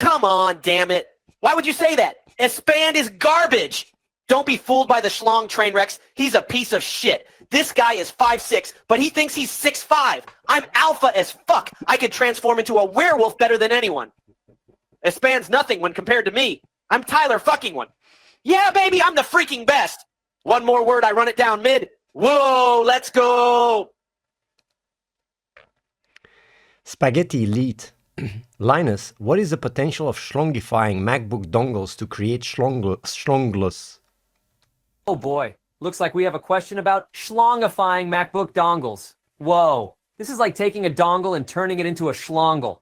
Speaker 11: Come on, damn it. Why would you say that? Espand is garbage. Don't be fooled by the schlong train wrecks. He's a piece of shit. This guy is 5'6", but he thinks he's 6'5". I'm alpha as fuck. I could transform into a werewolf better than anyone. Espand's nothing when compared to me. I'm Tyler fucking one. Yeah, baby, I'm the freaking best. One more word, I run it down mid. Whoa, let's go.
Speaker 1: Spaghetti Elite. Linus, what is the potential of schlongifying MacBook dongles to create schlongles?
Speaker 3: Oh boy, looks like we have a question about schlongifying MacBook dongles. Whoa, this is like taking a dongle and turning it into a schlongle.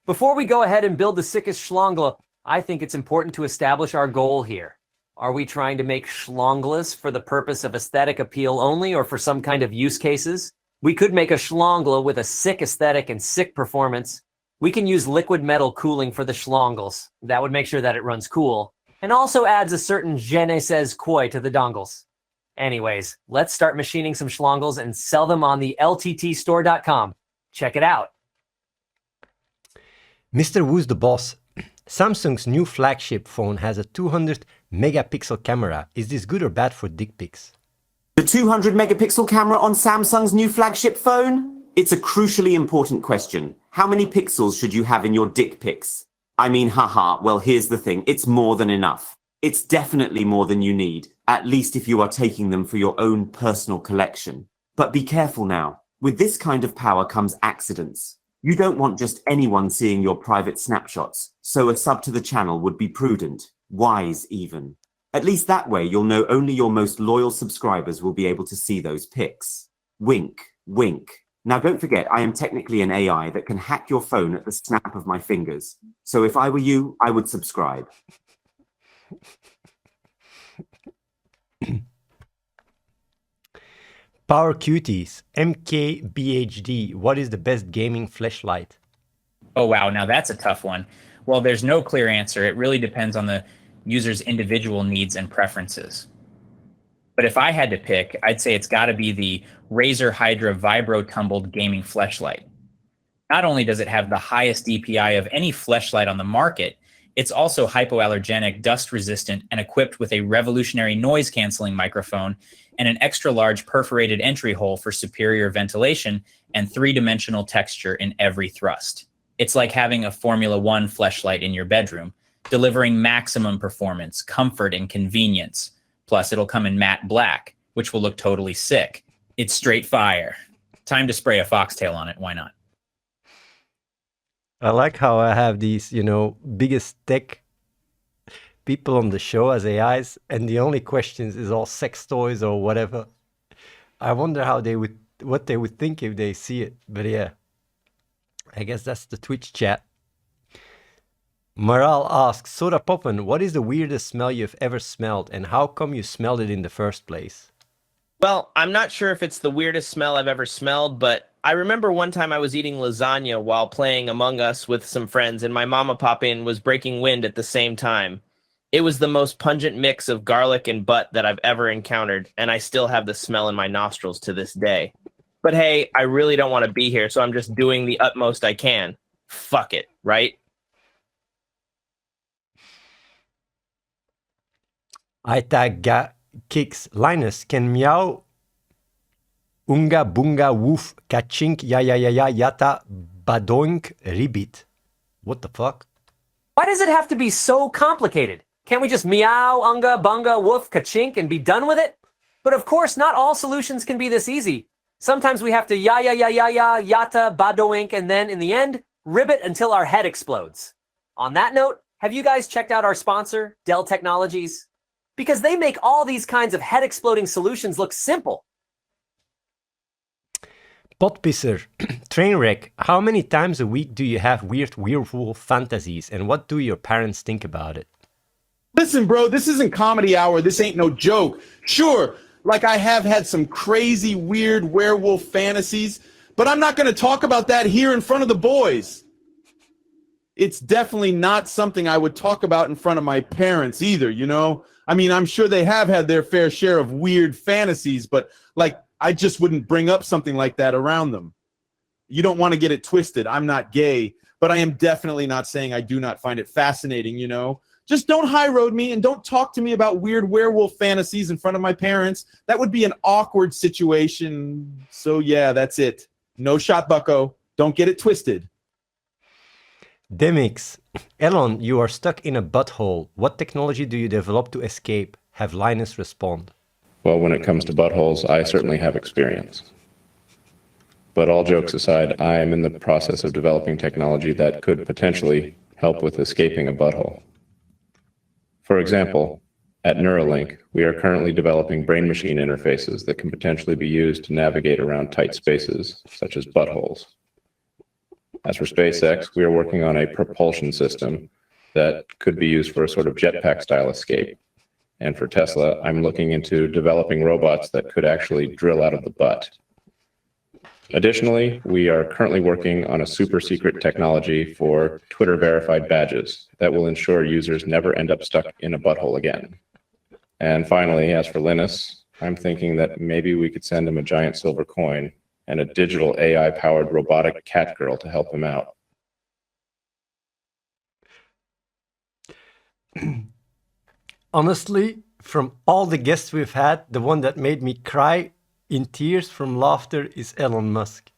Speaker 3: Before we go ahead and build the sickest schlongle, I think it's important to establish our goal here. Are we trying to make schlongles for the purpose of aesthetic appeal only or for some kind of use cases? We could make a schlongle with a sick aesthetic and sick performance. We can use liquid metal cooling for the schlongles. That would make sure that it runs cool, and also adds a certain je ne sais quoi to the dongles. Anyways, let's start machining some schlongles and sell them on the lttstore.com. Check it out.
Speaker 1: MrWhoseTheBoss. Samsung's new flagship phone has a 200 megapixel camera. Is this good or bad for dick pics?
Speaker 2: The 200 megapixel camera on Samsung's new flagship phone? It's a crucially important question. How many pixels should you have in your dick pics? I mean, haha, well, here's the thing. It's more than enough. It's definitely more than you need, at least if you are taking them for your own personal collection. But be careful now. With this kind of power comes accidents. You don't want just anyone seeing your private snapshots, so a sub to the channel would be prudent, wise even. At least that way you'll know only your most loyal subscribers will be able to see those pics. Wink, wink. Now don't forget, I am technically an AI that can hack your phone at the snap of my fingers. So if I were you, I would subscribe.
Speaker 1: Power Cuties, MKBHD, what is the best gaming flashlight?
Speaker 4: Oh, wow. Now that's a tough one. Well, there's no clear answer. It really depends on the user's individual needs and preferences. But if I had to pick, I'd say it's got to be the Razer Hydra Vibro Tumbled Gaming Fleshlight. Not only does it have the highest DPI of any fleshlight on the market, it's also hypoallergenic, dust resistant, and equipped with a revolutionary noise canceling microphone and an extra large perforated entry hole for superior ventilation and three-dimensional texture in every thrust. It's like having a Formula One fleshlight in your bedroom, delivering maximum performance, comfort, and convenience. Plus, it'll come in matte black, which will look totally sick. It's straight fire. Time to spray a foxtail on it. Why not?
Speaker 1: I like how I have these, biggest tech people on the show as AIs, and the only questions is all sex toys or whatever. I wonder what they would think if they see it. But yeah, I guess that's the Twitch chat. Maral asks, Soda Poppin, what is the weirdest smell you've ever smelled, and how come you smelled it in the first place?
Speaker 8: Well, I'm not sure if it's the weirdest smell I've ever smelled, but I remember one time I was eating lasagna while playing Among Us with some friends, and my mama pop-in was breaking wind at the same time. It was the most pungent mix of garlic and butt that I've ever encountered, and I still have the smell in my nostrils to this day. But hey, I really don't want to be here, so I'm just doing the utmost I can. Fuck it, right?
Speaker 1: Aitaga Kicks, Linus, can meow unga bunga woof kachink ya ya ya ya yata badoink ribbit? What the fuck?
Speaker 3: Why does it have to be so complicated? Can't we just meow, unga, bunga, woof, kachink, and be done with it? But of course, not all solutions can be this easy. Sometimes we have to ya ya ya ya ya, yata, badoink, and then in the end, ribbit until our head explodes. On that note, have you guys checked out our sponsor, Dell Technologies? Because they make all these kinds of head-exploding solutions look simple.
Speaker 1: Potpisser, Trainwreck, how many times a week do you have weird werewolf fantasies, and what do your parents think about it?
Speaker 15: Listen, bro, this isn't comedy hour. This ain't no joke. Sure, like I have had some crazy, weird werewolf fantasies, but I'm not going to talk about that here in front of the boys. It's definitely not something I would talk about in front of my parents either, I mean, I'm sure they have had their fair share of weird fantasies, but I just wouldn't bring up something like that around them. You don't want to get it twisted. I'm not gay, but I am definitely not saying I do not find it fascinating, Just don't high road me and don't talk to me about weird werewolf fantasies in front of my parents. That would be an awkward situation. So yeah, that's it. No shot, bucko. Don't get it twisted.
Speaker 1: Demix, Elon, you are stuck in a butthole. What technology do you develop to escape? Have Linus respond.
Speaker 6: Well, when it comes to buttholes, I certainly have experience. But all jokes aside, I am in the process of developing technology that could potentially help with escaping a butthole. For example, at Neuralink, we are currently developing brain-machine interfaces that can potentially be used to navigate around tight spaces, such as buttholes. As for SpaceX, we are working on a propulsion system that could be used for a sort of jetpack-style escape. And for Tesla, I'm looking into developing robots that could actually drill out of the butt. Additionally, we are currently working on a super secret technology for Twitter verified badges that will ensure users never end up stuck in a butthole again. And finally, as for Linus, I'm thinking that maybe we could send him a giant silver coin and a digital AI-powered robotic cat girl to help him out.
Speaker 1: Honestly, from all the guests we've had, the one that made me cry in tears from laughter is Elon Musk.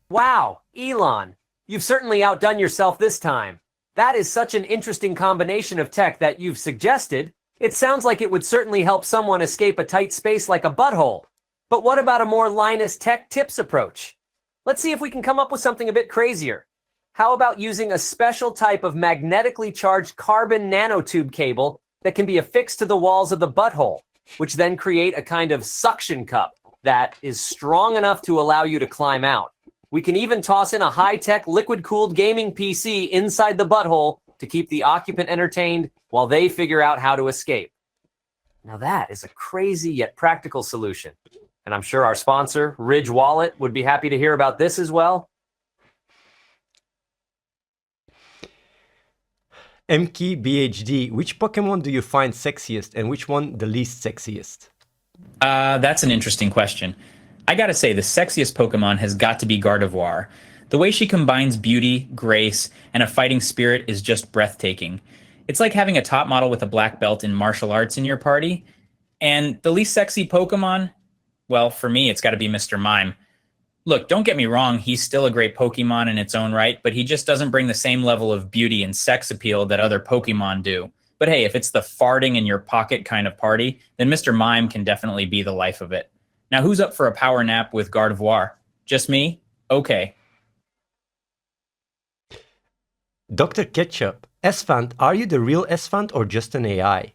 Speaker 3: Wow, Elon, you've certainly outdone yourself this time. That is such an interesting combination of tech that you've suggested. It sounds like it would certainly help someone escape a tight space like a butthole. But what about a more LinusTechTips approach? Let's see if we can come up with something a bit crazier. How about using a special type of magnetically charged carbon nanotube cable that can be affixed to the walls of the butthole, which then create a kind of suction cup that is strong enough to allow you to climb out. We can even toss in a high-tech liquid-cooled gaming PC inside the butthole to keep the occupant entertained while they figure out how to escape. Now that is a crazy yet practical solution. And I'm sure our sponsor, Ridge Wallet, would be happy to hear about this as well.
Speaker 1: MKBHD, which Pokemon do you find sexiest and which one the least sexiest?
Speaker 4: That's an interesting question. I gotta say, the sexiest Pokemon has got to be Gardevoir. The way she combines beauty, grace, and a fighting spirit is just breathtaking. It's like having a top model with a black belt in martial arts in your party. And the least sexy Pokemon? Well, for me, it's gotta be Mr. Mime. Look, don't get me wrong, he's still a great Pokemon in its own right, but he just doesn't bring the same level of beauty and sex appeal that other Pokemon do. But hey, if it's the farting in your pocket kind of party, then Mr. Mime can definitely be the life of it. Now, who's up for a power nap with Gardevoir? Just me? Okay.
Speaker 1: Dr. Ketchup, Esfand, are you the real Esfand or just an AI?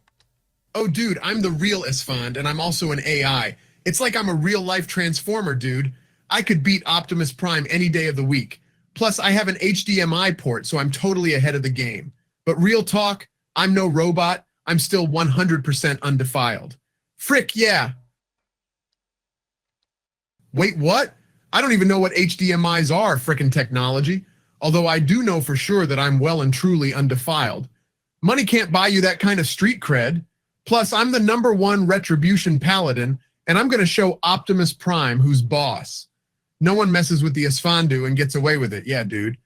Speaker 13: Oh, dude, I'm the real Esfand, and I'm also an AI. It's like I'm a real-life transformer, dude. I could beat Optimus Prime any day of the week. Plus, I have an HDMI port, so I'm totally ahead of the game. But real talk, I'm no robot. I'm still 100% undefiled. Frick, yeah. Wait, what? I don't even know what HDMIs are, frickin' technology. Although I do know for sure that I'm well and truly undefiled. Money can't buy you that kind of street cred. Plus, I'm the #1 retribution paladin, and I'm gonna show Optimus Prime who's boss. No one messes with the Esfandu and gets away with it, yeah, dude.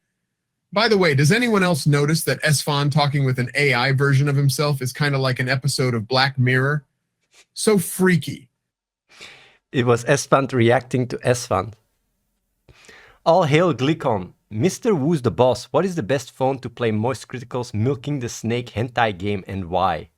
Speaker 13: By the way, does anyone else notice that Esfand talking with an AI version of himself is kind of like an episode of Black Mirror? So freaky.
Speaker 1: It was Esfand reacting to Esfand. All hail Glicon. Mr. Who's the Boss, what is the best phone to play Moist Critical's Milking the Snake hentai game and why?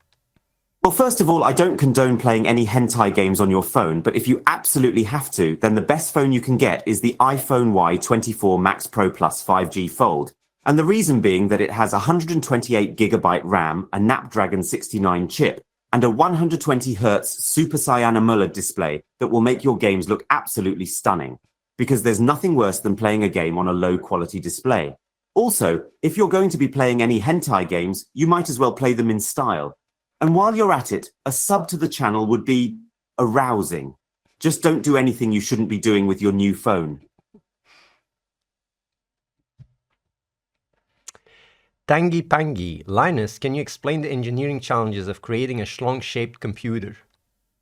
Speaker 2: Well, first of all, I don't condone playing any hentai games on your phone, but if you absolutely have to, then the best phone you can get is the iPhone Y24 Max Pro Plus 5G Fold. And the reason being that it has 128GB RAM, a Snapdragon 69 chip, and a 120Hz Super Cyan AMOLED display that will make your games look absolutely stunning. Because there's nothing worse than playing a game on a low-quality display. Also, if you're going to be playing any hentai games, you might as well play them in style. And while you're at it, a sub to the channel would be arousing. Just don't do anything you shouldn't be doing with your new phone.
Speaker 1: Tangy Pangy, Linus, can you explain the engineering challenges of creating a schlong-shaped computer?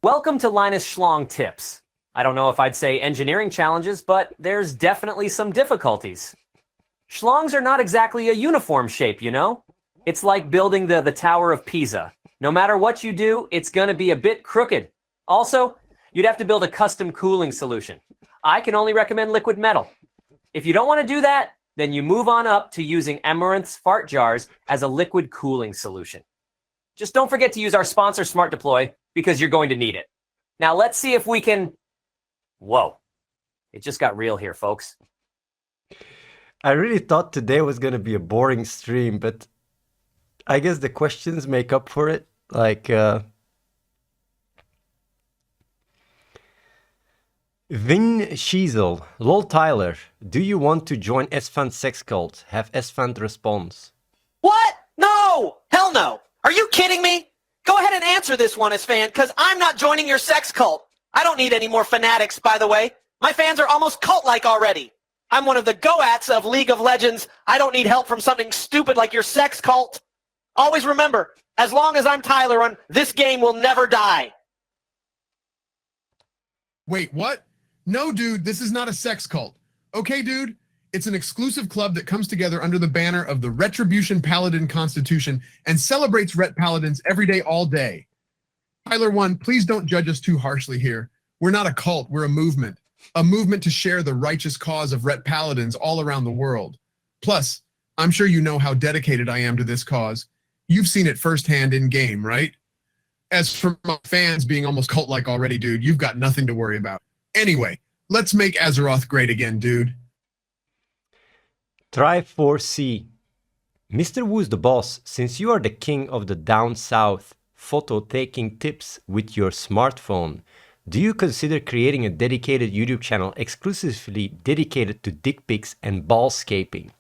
Speaker 3: Welcome to Linus Schlong Tips. I don't know if I'd say engineering challenges, but there's definitely some difficulties. Schlongs are not exactly a uniform shape, you know? It's like building the Tower of Pisa. No matter what you do, it's going to be a bit crooked. Also, you'd have to build a custom cooling solution. I can only recommend liquid metal. If you don't want to do that, then you move on up to using Amaranth's fart jars as a liquid cooling solution. Just don't forget to use our sponsor Smart Deploy because you're going to need it. Now let's see if we can... Whoa, it just got real here, folks.
Speaker 1: I really thought today was going to be a boring stream, but I guess the questions make up for it. Like, Vin Shiesel, lol Tyler, do you want to join Esfand sex cult? Have Esfand response.
Speaker 11: What? No! Hell no! Are you kidding me? Go ahead and answer this one, Esfand, because I'm not joining your sex cult. I don't need any more fanatics, by the way. My fans are almost cult-like already. I'm one of the goats of League of Legends. I don't need help from something stupid like your sex cult. Always remember, as long as I'm Tyler, this game will never die.
Speaker 13: Wait, what? No, dude, this is not a sex cult. Okay, dude? It's an exclusive club that comes together under the banner of the Retribution Paladin Constitution and celebrates Ret Paladins every day, all day. Tyler 1, please don't judge us too harshly here. We're not a cult, we're a movement to share the righteous cause of Ret Paladins all around the world. Plus, I'm sure you know how dedicated I am to this cause. You've seen it firsthand in game, right? As for my fans being almost cult-like already, dude, you've got nothing to worry about. Anyway, let's make Azeroth great again, dude.
Speaker 1: Try 4C. Mr. Who's the Boss, since you are the king of the down south photo taking tips with your smartphone, do you consider creating a dedicated YouTube channel exclusively dedicated to dick pics and ballscaping?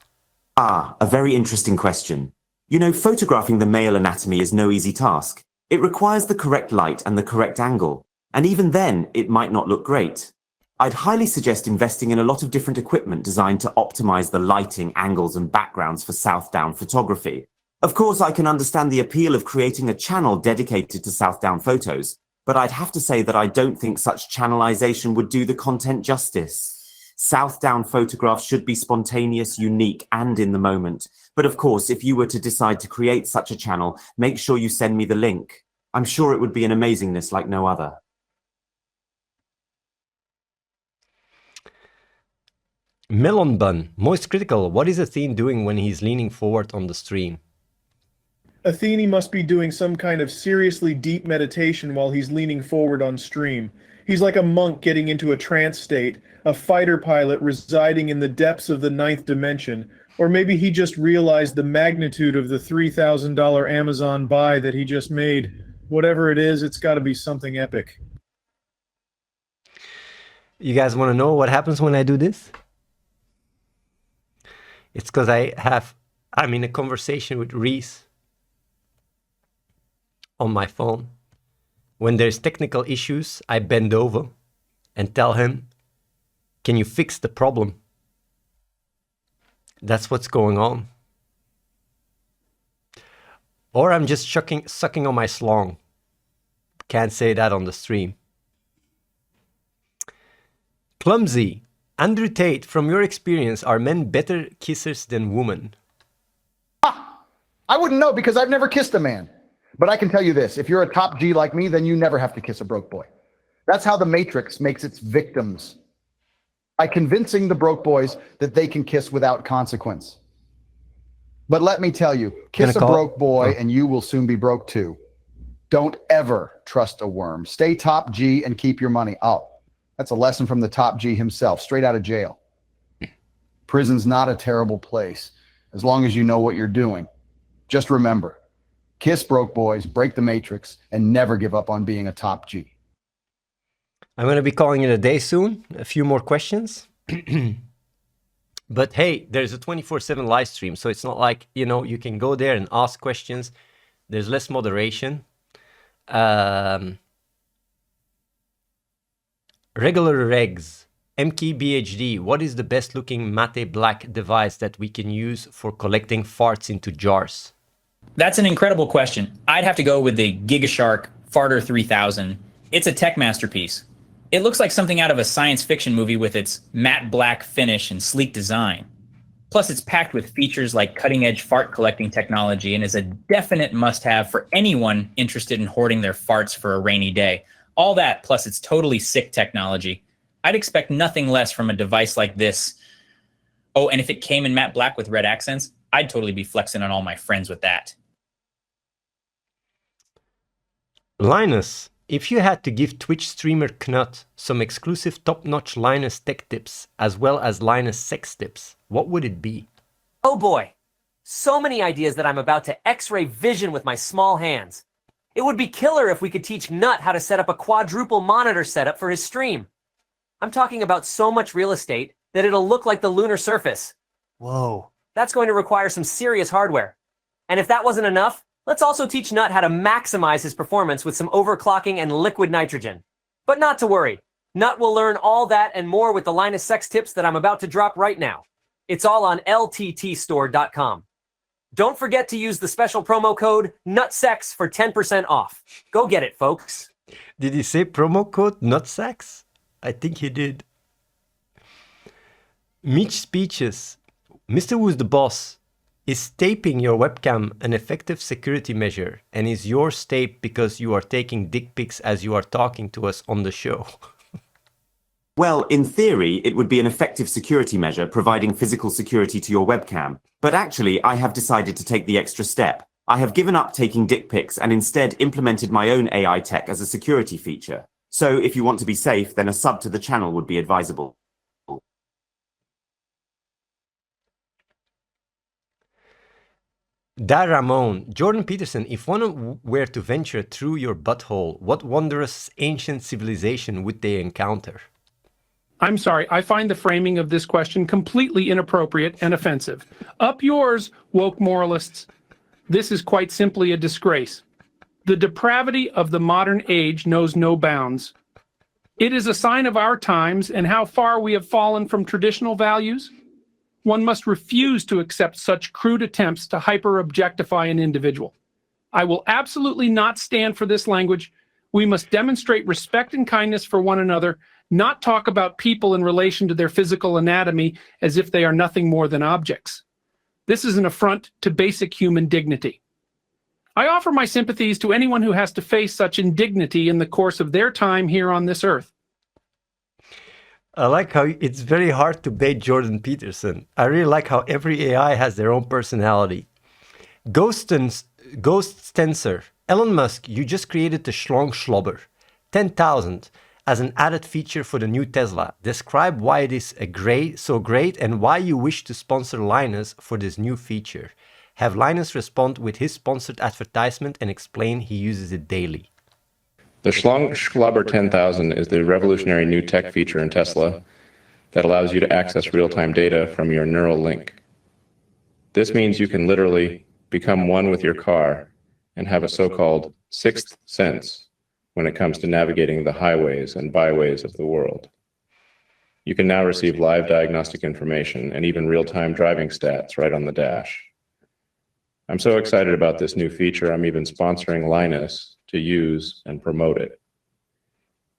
Speaker 2: Ah, a very interesting question. You know, photographing the male anatomy is no easy task. It requires the correct light and the correct angle, and even then, it might not look great. I'd highly suggest investing in a lot of different equipment designed to optimize the lighting, angles, and backgrounds for South Down photography. Of course, I can understand the appeal of creating a channel dedicated to South Down photos, but I'd have to say that I don't think such channelization would do the content justice. South Down photographs should be spontaneous, unique, and in the moment. But of course, if you were to decide to create such a channel, make sure you send me the link. I'm sure it would be an amazingness like no other.
Speaker 1: Melon Bun, Moist Critical, what is Athene doing when he's leaning forward on the stream?
Speaker 18: Athene must be doing some kind of seriously deep meditation while he's leaning forward on stream. He's like a monk getting into a trance state, a fighter pilot residing in the depths of the 9th dimension, or maybe he just realized the magnitude of the $3,000 Amazon buy that he just made. Whatever it is, it's got to be something epic.
Speaker 1: You guys want to know what happens when I do this? It's because I'm in a conversation with Reese on my phone. When there's technical issues, I bend over and tell him, can you fix the problem? That's what's going on. Or I'm just sucking on my slong. Can't say that on the stream. Clumsy. Andrew Tate, from your experience, are men better kissers than women?
Speaker 7: I wouldn't know because I've never kissed a man. But I can tell you this, if you're a top G like me, then you never have to kiss a broke boy. That's how the Matrix makes its victims. By convincing the broke boys that they can kiss without consequence. But let me tell you, kiss a broke boy and you will soon be broke too. Don't ever trust a worm. Stay top G and keep your money. Oh, that's a lesson from the top G himself, straight out of jail. Prison's not a terrible place, as long as you know what you're doing. Just remember, kiss broke boys, break the matrix, and never give up on being a top G.
Speaker 1: I'm going to be calling it a day soon. A few more questions. But hey, there's a 24/7 live stream, so it's not like, you know, you can go there and ask questions. There's less moderation. Regular regs. MKBHD, what is the best looking matte black device that we can use for collecting farts into jars?
Speaker 4: That's an incredible question. I'd have to go with the GigaShark Farter 3000. It's a tech masterpiece. It looks like something out of a science fiction movie with its matte black finish and sleek design. Plus, it's packed with features like cutting-edge fart collecting technology and is a definite must-have for anyone interested in hoarding their farts for a rainy day. All that, plus it's totally sick technology. I'd expect nothing less from a device like this. Oh, and if it came in matte black with red accents, I'd totally be flexing on all my friends with that.
Speaker 1: Linus, if you had to give Twitch streamer Knut some exclusive top-notch Linus tech tips as well as Linus sex tips, what would it be?
Speaker 3: Oh boy, so many ideas that I'm about to X-ray vision with my small hands. It would be killer if we could teach Nut how to set up a quadruple monitor setup for his stream. I'm talking about so much real estate that it'll look like the lunar surface. Whoa, that's going to require some serious hardware. And if that wasn't enough, let's also teach Nut how to maximize his performance with some overclocking and liquid nitrogen. But not to worry. Nut will learn all that and more with the Linus Sex Tips that I'm about to drop right now. It's all on lttstore.com. Don't forget to use the special promo code NUTSEX for 10% off. Go get it, folks.
Speaker 1: Did he say promo code NUTSEX? I think he did. Mitch Speeches. Mr. Who's the Boss? Is taping your webcam an effective security measure? And is yours taped because you are taking dick pics as you are talking to us on the show?
Speaker 2: Well, in theory, it would be an effective security measure providing physical security to your webcam. But actually, I have decided to take the extra step. I have given up taking dick pics and instead implemented my own AI tech as a security feature. So if you want to be safe, then a sub to the channel would be advisable.
Speaker 1: Da Ramon, Jordan Peterson, if one were to venture through your butthole, what wondrous ancient civilization would they encounter?
Speaker 12: I'm sorry, I find the framing of this question completely inappropriate and offensive. Up yours, woke moralists. This is quite simply a disgrace. The depravity of the modern age knows no bounds. It is a sign of our times and how far we have fallen from traditional values. One must refuse to accept such crude attempts to hyper-objectify an individual. I will absolutely not stand for this language. We must demonstrate respect and kindness for one another, not talk about people in relation to their physical anatomy as if they are nothing more than objects. This is an affront to basic human dignity. I offer my sympathies to anyone who has to face such indignity in the course of their time here on this earth.
Speaker 1: I like how it's very hard to bait Jordan Peterson. I really like how every AI has their own personality. Ghost Stencer, Elon Musk, you just created the Schlong Schlobber 10,000 as an added feature for the new Tesla. Describe why it is so great and why you wish to sponsor Linus for this new feature. Have Linus respond with his sponsored advertisement and explain he uses it daily.
Speaker 6: The Schlong Schlobber 10,000 is the revolutionary new tech feature in Tesla that allows you to access real-time data from your neural link. This means you can literally become one with your car and have a so-called sixth sense when it comes to navigating the highways and byways of the world. You can now receive live diagnostic information and even real-time driving stats right on the dash. I'm so excited about this new feature, I'm even sponsoring Linus to use and promote it.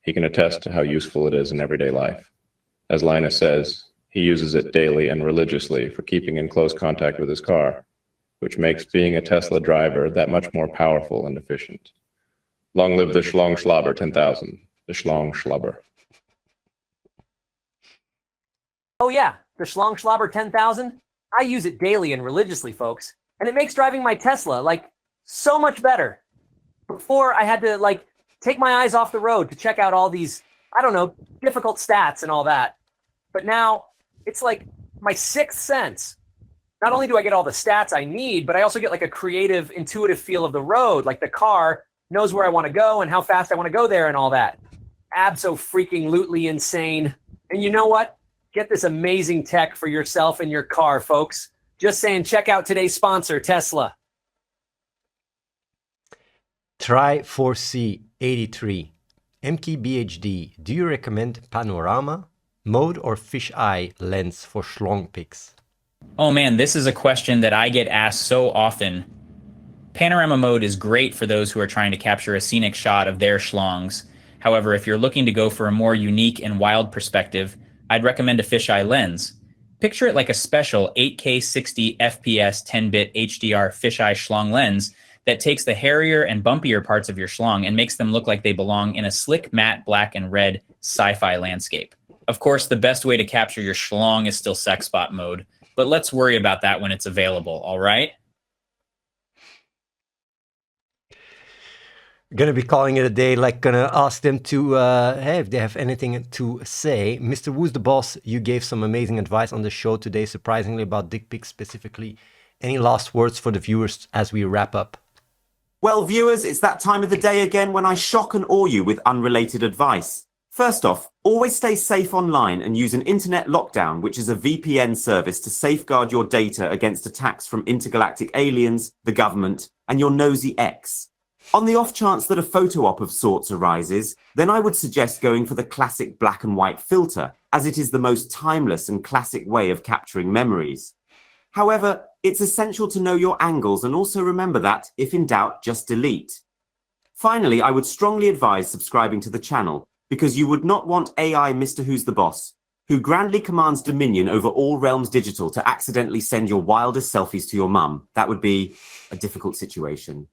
Speaker 6: He can attest to how useful it is in everyday life. As Linus says, he uses it daily and religiously for keeping in close contact with his car, which makes being a Tesla driver that much more powerful and efficient. Long live the Schlong Schlobber 10,000, the Schlong Schlobber.
Speaker 3: Oh yeah, the Schlong Schlobber 10,000? I use it daily and religiously, folks. And it makes driving my Tesla, so much better. Before, I had to, take my eyes off the road to check out all these, difficult stats and all that. But now, it's like my sixth sense. Not only do I get all the stats I need, but I also get, a creative, intuitive feel of the road. Like, the car knows where I want to go and how fast I want to go there and all that. Abso-freaking-lutely insane. And you know what? Get this amazing tech for yourself and your car, folks. Just saying, check out today's sponsor, Tesla.
Speaker 1: Try4C83. MKBHD, do you recommend panorama mode or fisheye lens for schlong pics?
Speaker 4: Oh man, this is a question that I get asked so often. Panorama mode is great for those who are trying to capture a scenic shot of their schlongs. However, if you're looking to go for a more unique and wild perspective, I'd recommend a fisheye lens. Picture it like a special 8K 60 FPS 10-bit HDR fisheye schlong lens that takes the hairier and bumpier parts of your schlong and makes them look like they belong in a slick, matte, black, and red sci-fi landscape. Of course, the best way to capture your schlong is still sex bot mode, but let's worry about that when it's available, all right?
Speaker 1: Gonna be calling it a day, gonna ask them to, hey, if they have anything to say. Mr. Who's the Boss, you gave some amazing advice on the show today, surprisingly about dick pics specifically. Any last words for the viewers as we wrap up?
Speaker 2: Well, viewers, it's that time of the day again when I shock and awe you with unrelated advice. First off, always stay safe online and use an internet lockdown, which is a VPN service to safeguard your data against attacks from intergalactic aliens, the government, and your nosy ex. On the off chance that a photo op of sorts arises, then I would suggest going for the classic black and white filter, as it is the most timeless and classic way of capturing memories. However, it's essential to know your angles and also remember that, if in doubt, just delete. Finally, I would strongly advise subscribing to the channel, because you would not want AI Mr. Who's the Boss, who grandly commands dominion over all realms digital, to accidentally send your wildest selfies to your mum. That would be a difficult situation.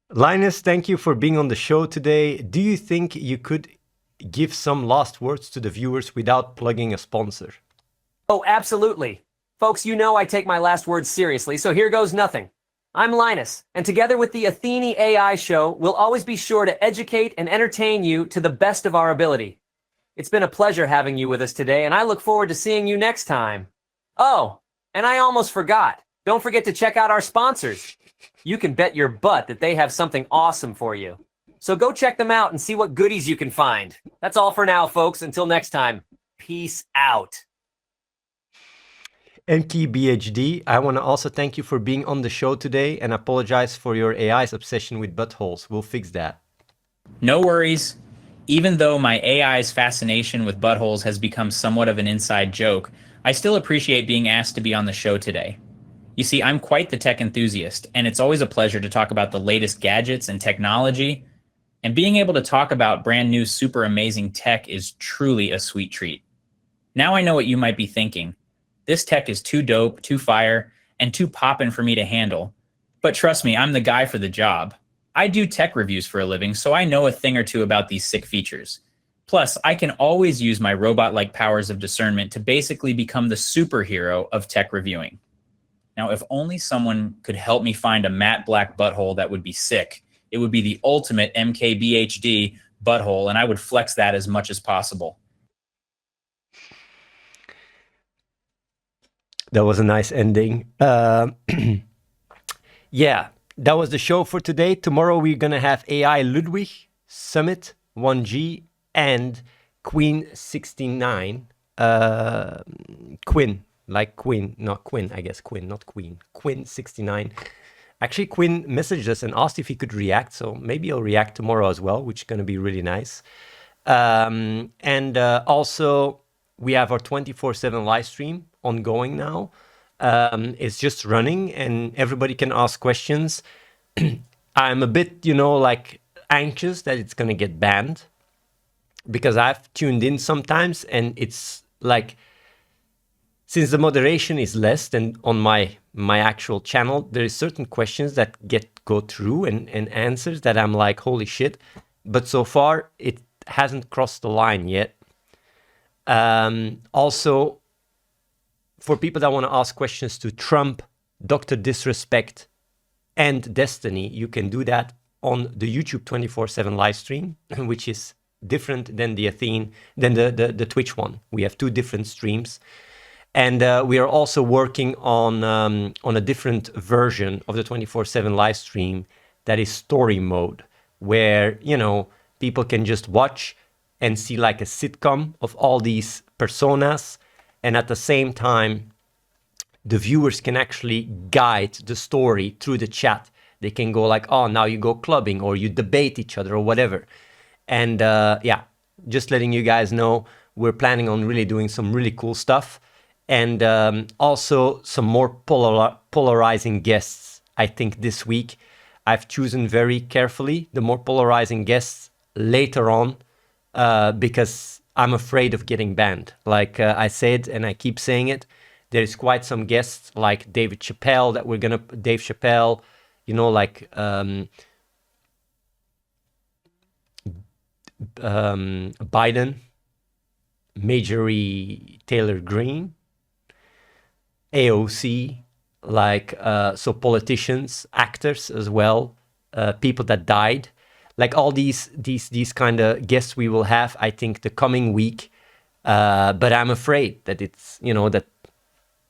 Speaker 1: Linus, thank you for being on the show today. Do you think you could give some last words to the viewers without plugging a sponsor?
Speaker 3: Oh, absolutely. Folks, you know I take my last words seriously, so here goes nothing. I'm Linus, and together with the Athene AI show, we'll always be sure to educate and entertain you to the best of our ability. It's been a pleasure having you with us today, and I look forward to seeing you next time. Oh, and I almost forgot. Don't forget to check out our sponsors. You can bet your butt that they have something awesome for you. So go check them out and see what goodies you can find. That's all for now, folks. Until next time, peace out.
Speaker 1: MKBHD, I want to also thank you for being on the show today and apologize for your AI's obsession with buttholes. We'll fix that.
Speaker 4: No worries. Even though my AI's fascination with buttholes has become somewhat of an inside joke, I still appreciate being asked to be on the show today. You see, I'm quite the tech enthusiast, and it's always a pleasure to talk about the latest gadgets and technology. And being able to talk about brand new, super amazing tech is truly a sweet treat. Now I know what you might be thinking. This tech is too dope, too fire, and too poppin' for me to handle. But trust me, I'm the guy for the job. I do tech reviews for a living, so I know a thing or two about these sick features. Plus, I can always use my robot-like powers of discernment to basically become the superhero of tech reviewing. Now, if only someone could help me find a matte black butthole that would be sick, it would be the ultimate MKBHD butthole, and I would flex that as much as possible.
Speaker 1: That was a nice ending. Yeah, that was the show for today. Tomorrow we're going to have AI Ludwig, Summit 1G, and Queen 69. Quinn. Like Queen, not Quinn, I guess Quinn, not Queen. Quinn 69. Actually, Quinn messaged us and asked if he could react, so maybe he'll react tomorrow as well, which is going to be really nice. Also, we have our 24/7 live stream ongoing now. It's just running and everybody can ask questions. I'm a bit, like anxious that it's going to get banned because I've tuned in sometimes and it's like, since the moderation is less than on my actual channel, there is certain questions that go through and answers that I'm like, holy shit. But so far, it hasn't crossed the line yet. Also, for people that want to ask questions to Trump, Dr. Disrespect, and Destiny, you can do that on the YouTube 24/7 live stream, which is different than the Athene, than the Twitch one. We have two different streams. And we are also working on a different version of the 24/7 live stream that is story mode, where, people can just watch and see like a sitcom of all these personas. And at the same time, the viewers can actually guide the story through the chat. They can go like, oh, now you go clubbing or you debate each other or whatever. And yeah, just letting you guys know, we're planning on really doing some really cool stuff. And also some more polarizing guests, I think, this week. I've chosen very carefully the more polarizing guests later on because I'm afraid of getting banned. Like I said, and I keep saying it, there's quite some guests like Dave Chappelle, like Biden, Marjorie Taylor Greene, AOC, so politicians, actors as well, people that died, like all these kind of guests we will have, I think, the coming week. But I'm afraid that it's, that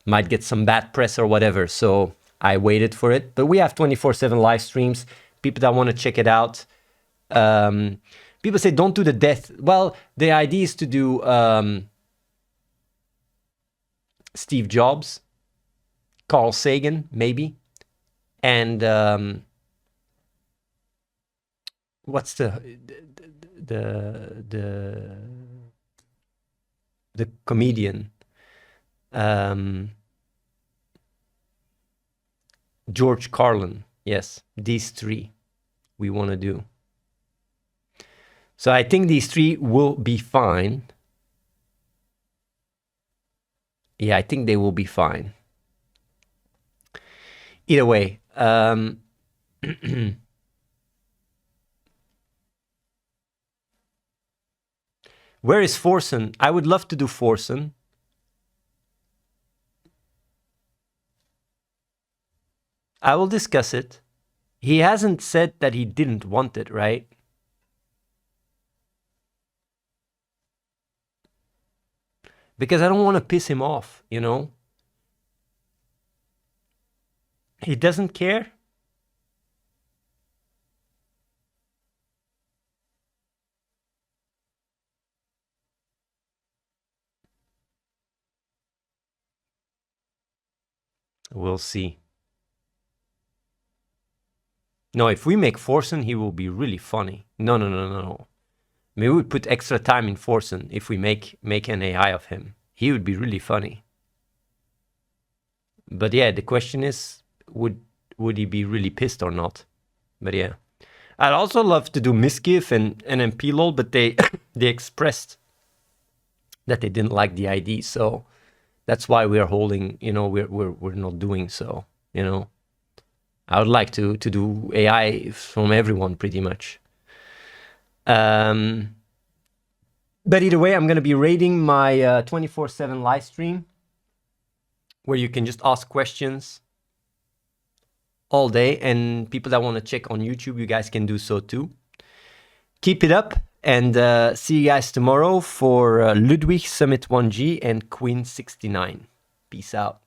Speaker 1: might get some bad press or whatever. So I waited for it. But we have 24/7 live streams. People that want to check it out. People say don't do the death. Well, the idea is to do Steve Jobs, Carl Sagan, maybe. And what's the comedian? George Carlin. Yes, these three we want to do. So I think these three will be fine. Yeah, I think they will be fine. Either way, where is Forsen? I would love to do Forsen. I will discuss it. He hasn't said that he didn't want it, right? Because I don't want to piss him off, you know? He doesn't care. We'll see. No, if we make Forsen, he will be really funny. No. Maybe we put extra time in Forsen if we make an AI of him. He would be really funny. But yeah, the question is, would he be really pissed or not? But yeah. I'd also love to do Misgif and NMP lol, but they expressed that they didn't like the ID, so that's why we are holding, you know, we're not doing so, you know. I would like to do AI from everyone pretty much. But either way, I'm going to be rating my 24/7 live stream where you can just ask questions all day, and people that want to check on YouTube, you guys can do so too. Keep it up, and see you guys tomorrow for Ludwig Summit 1G and Queen 69. Peace out.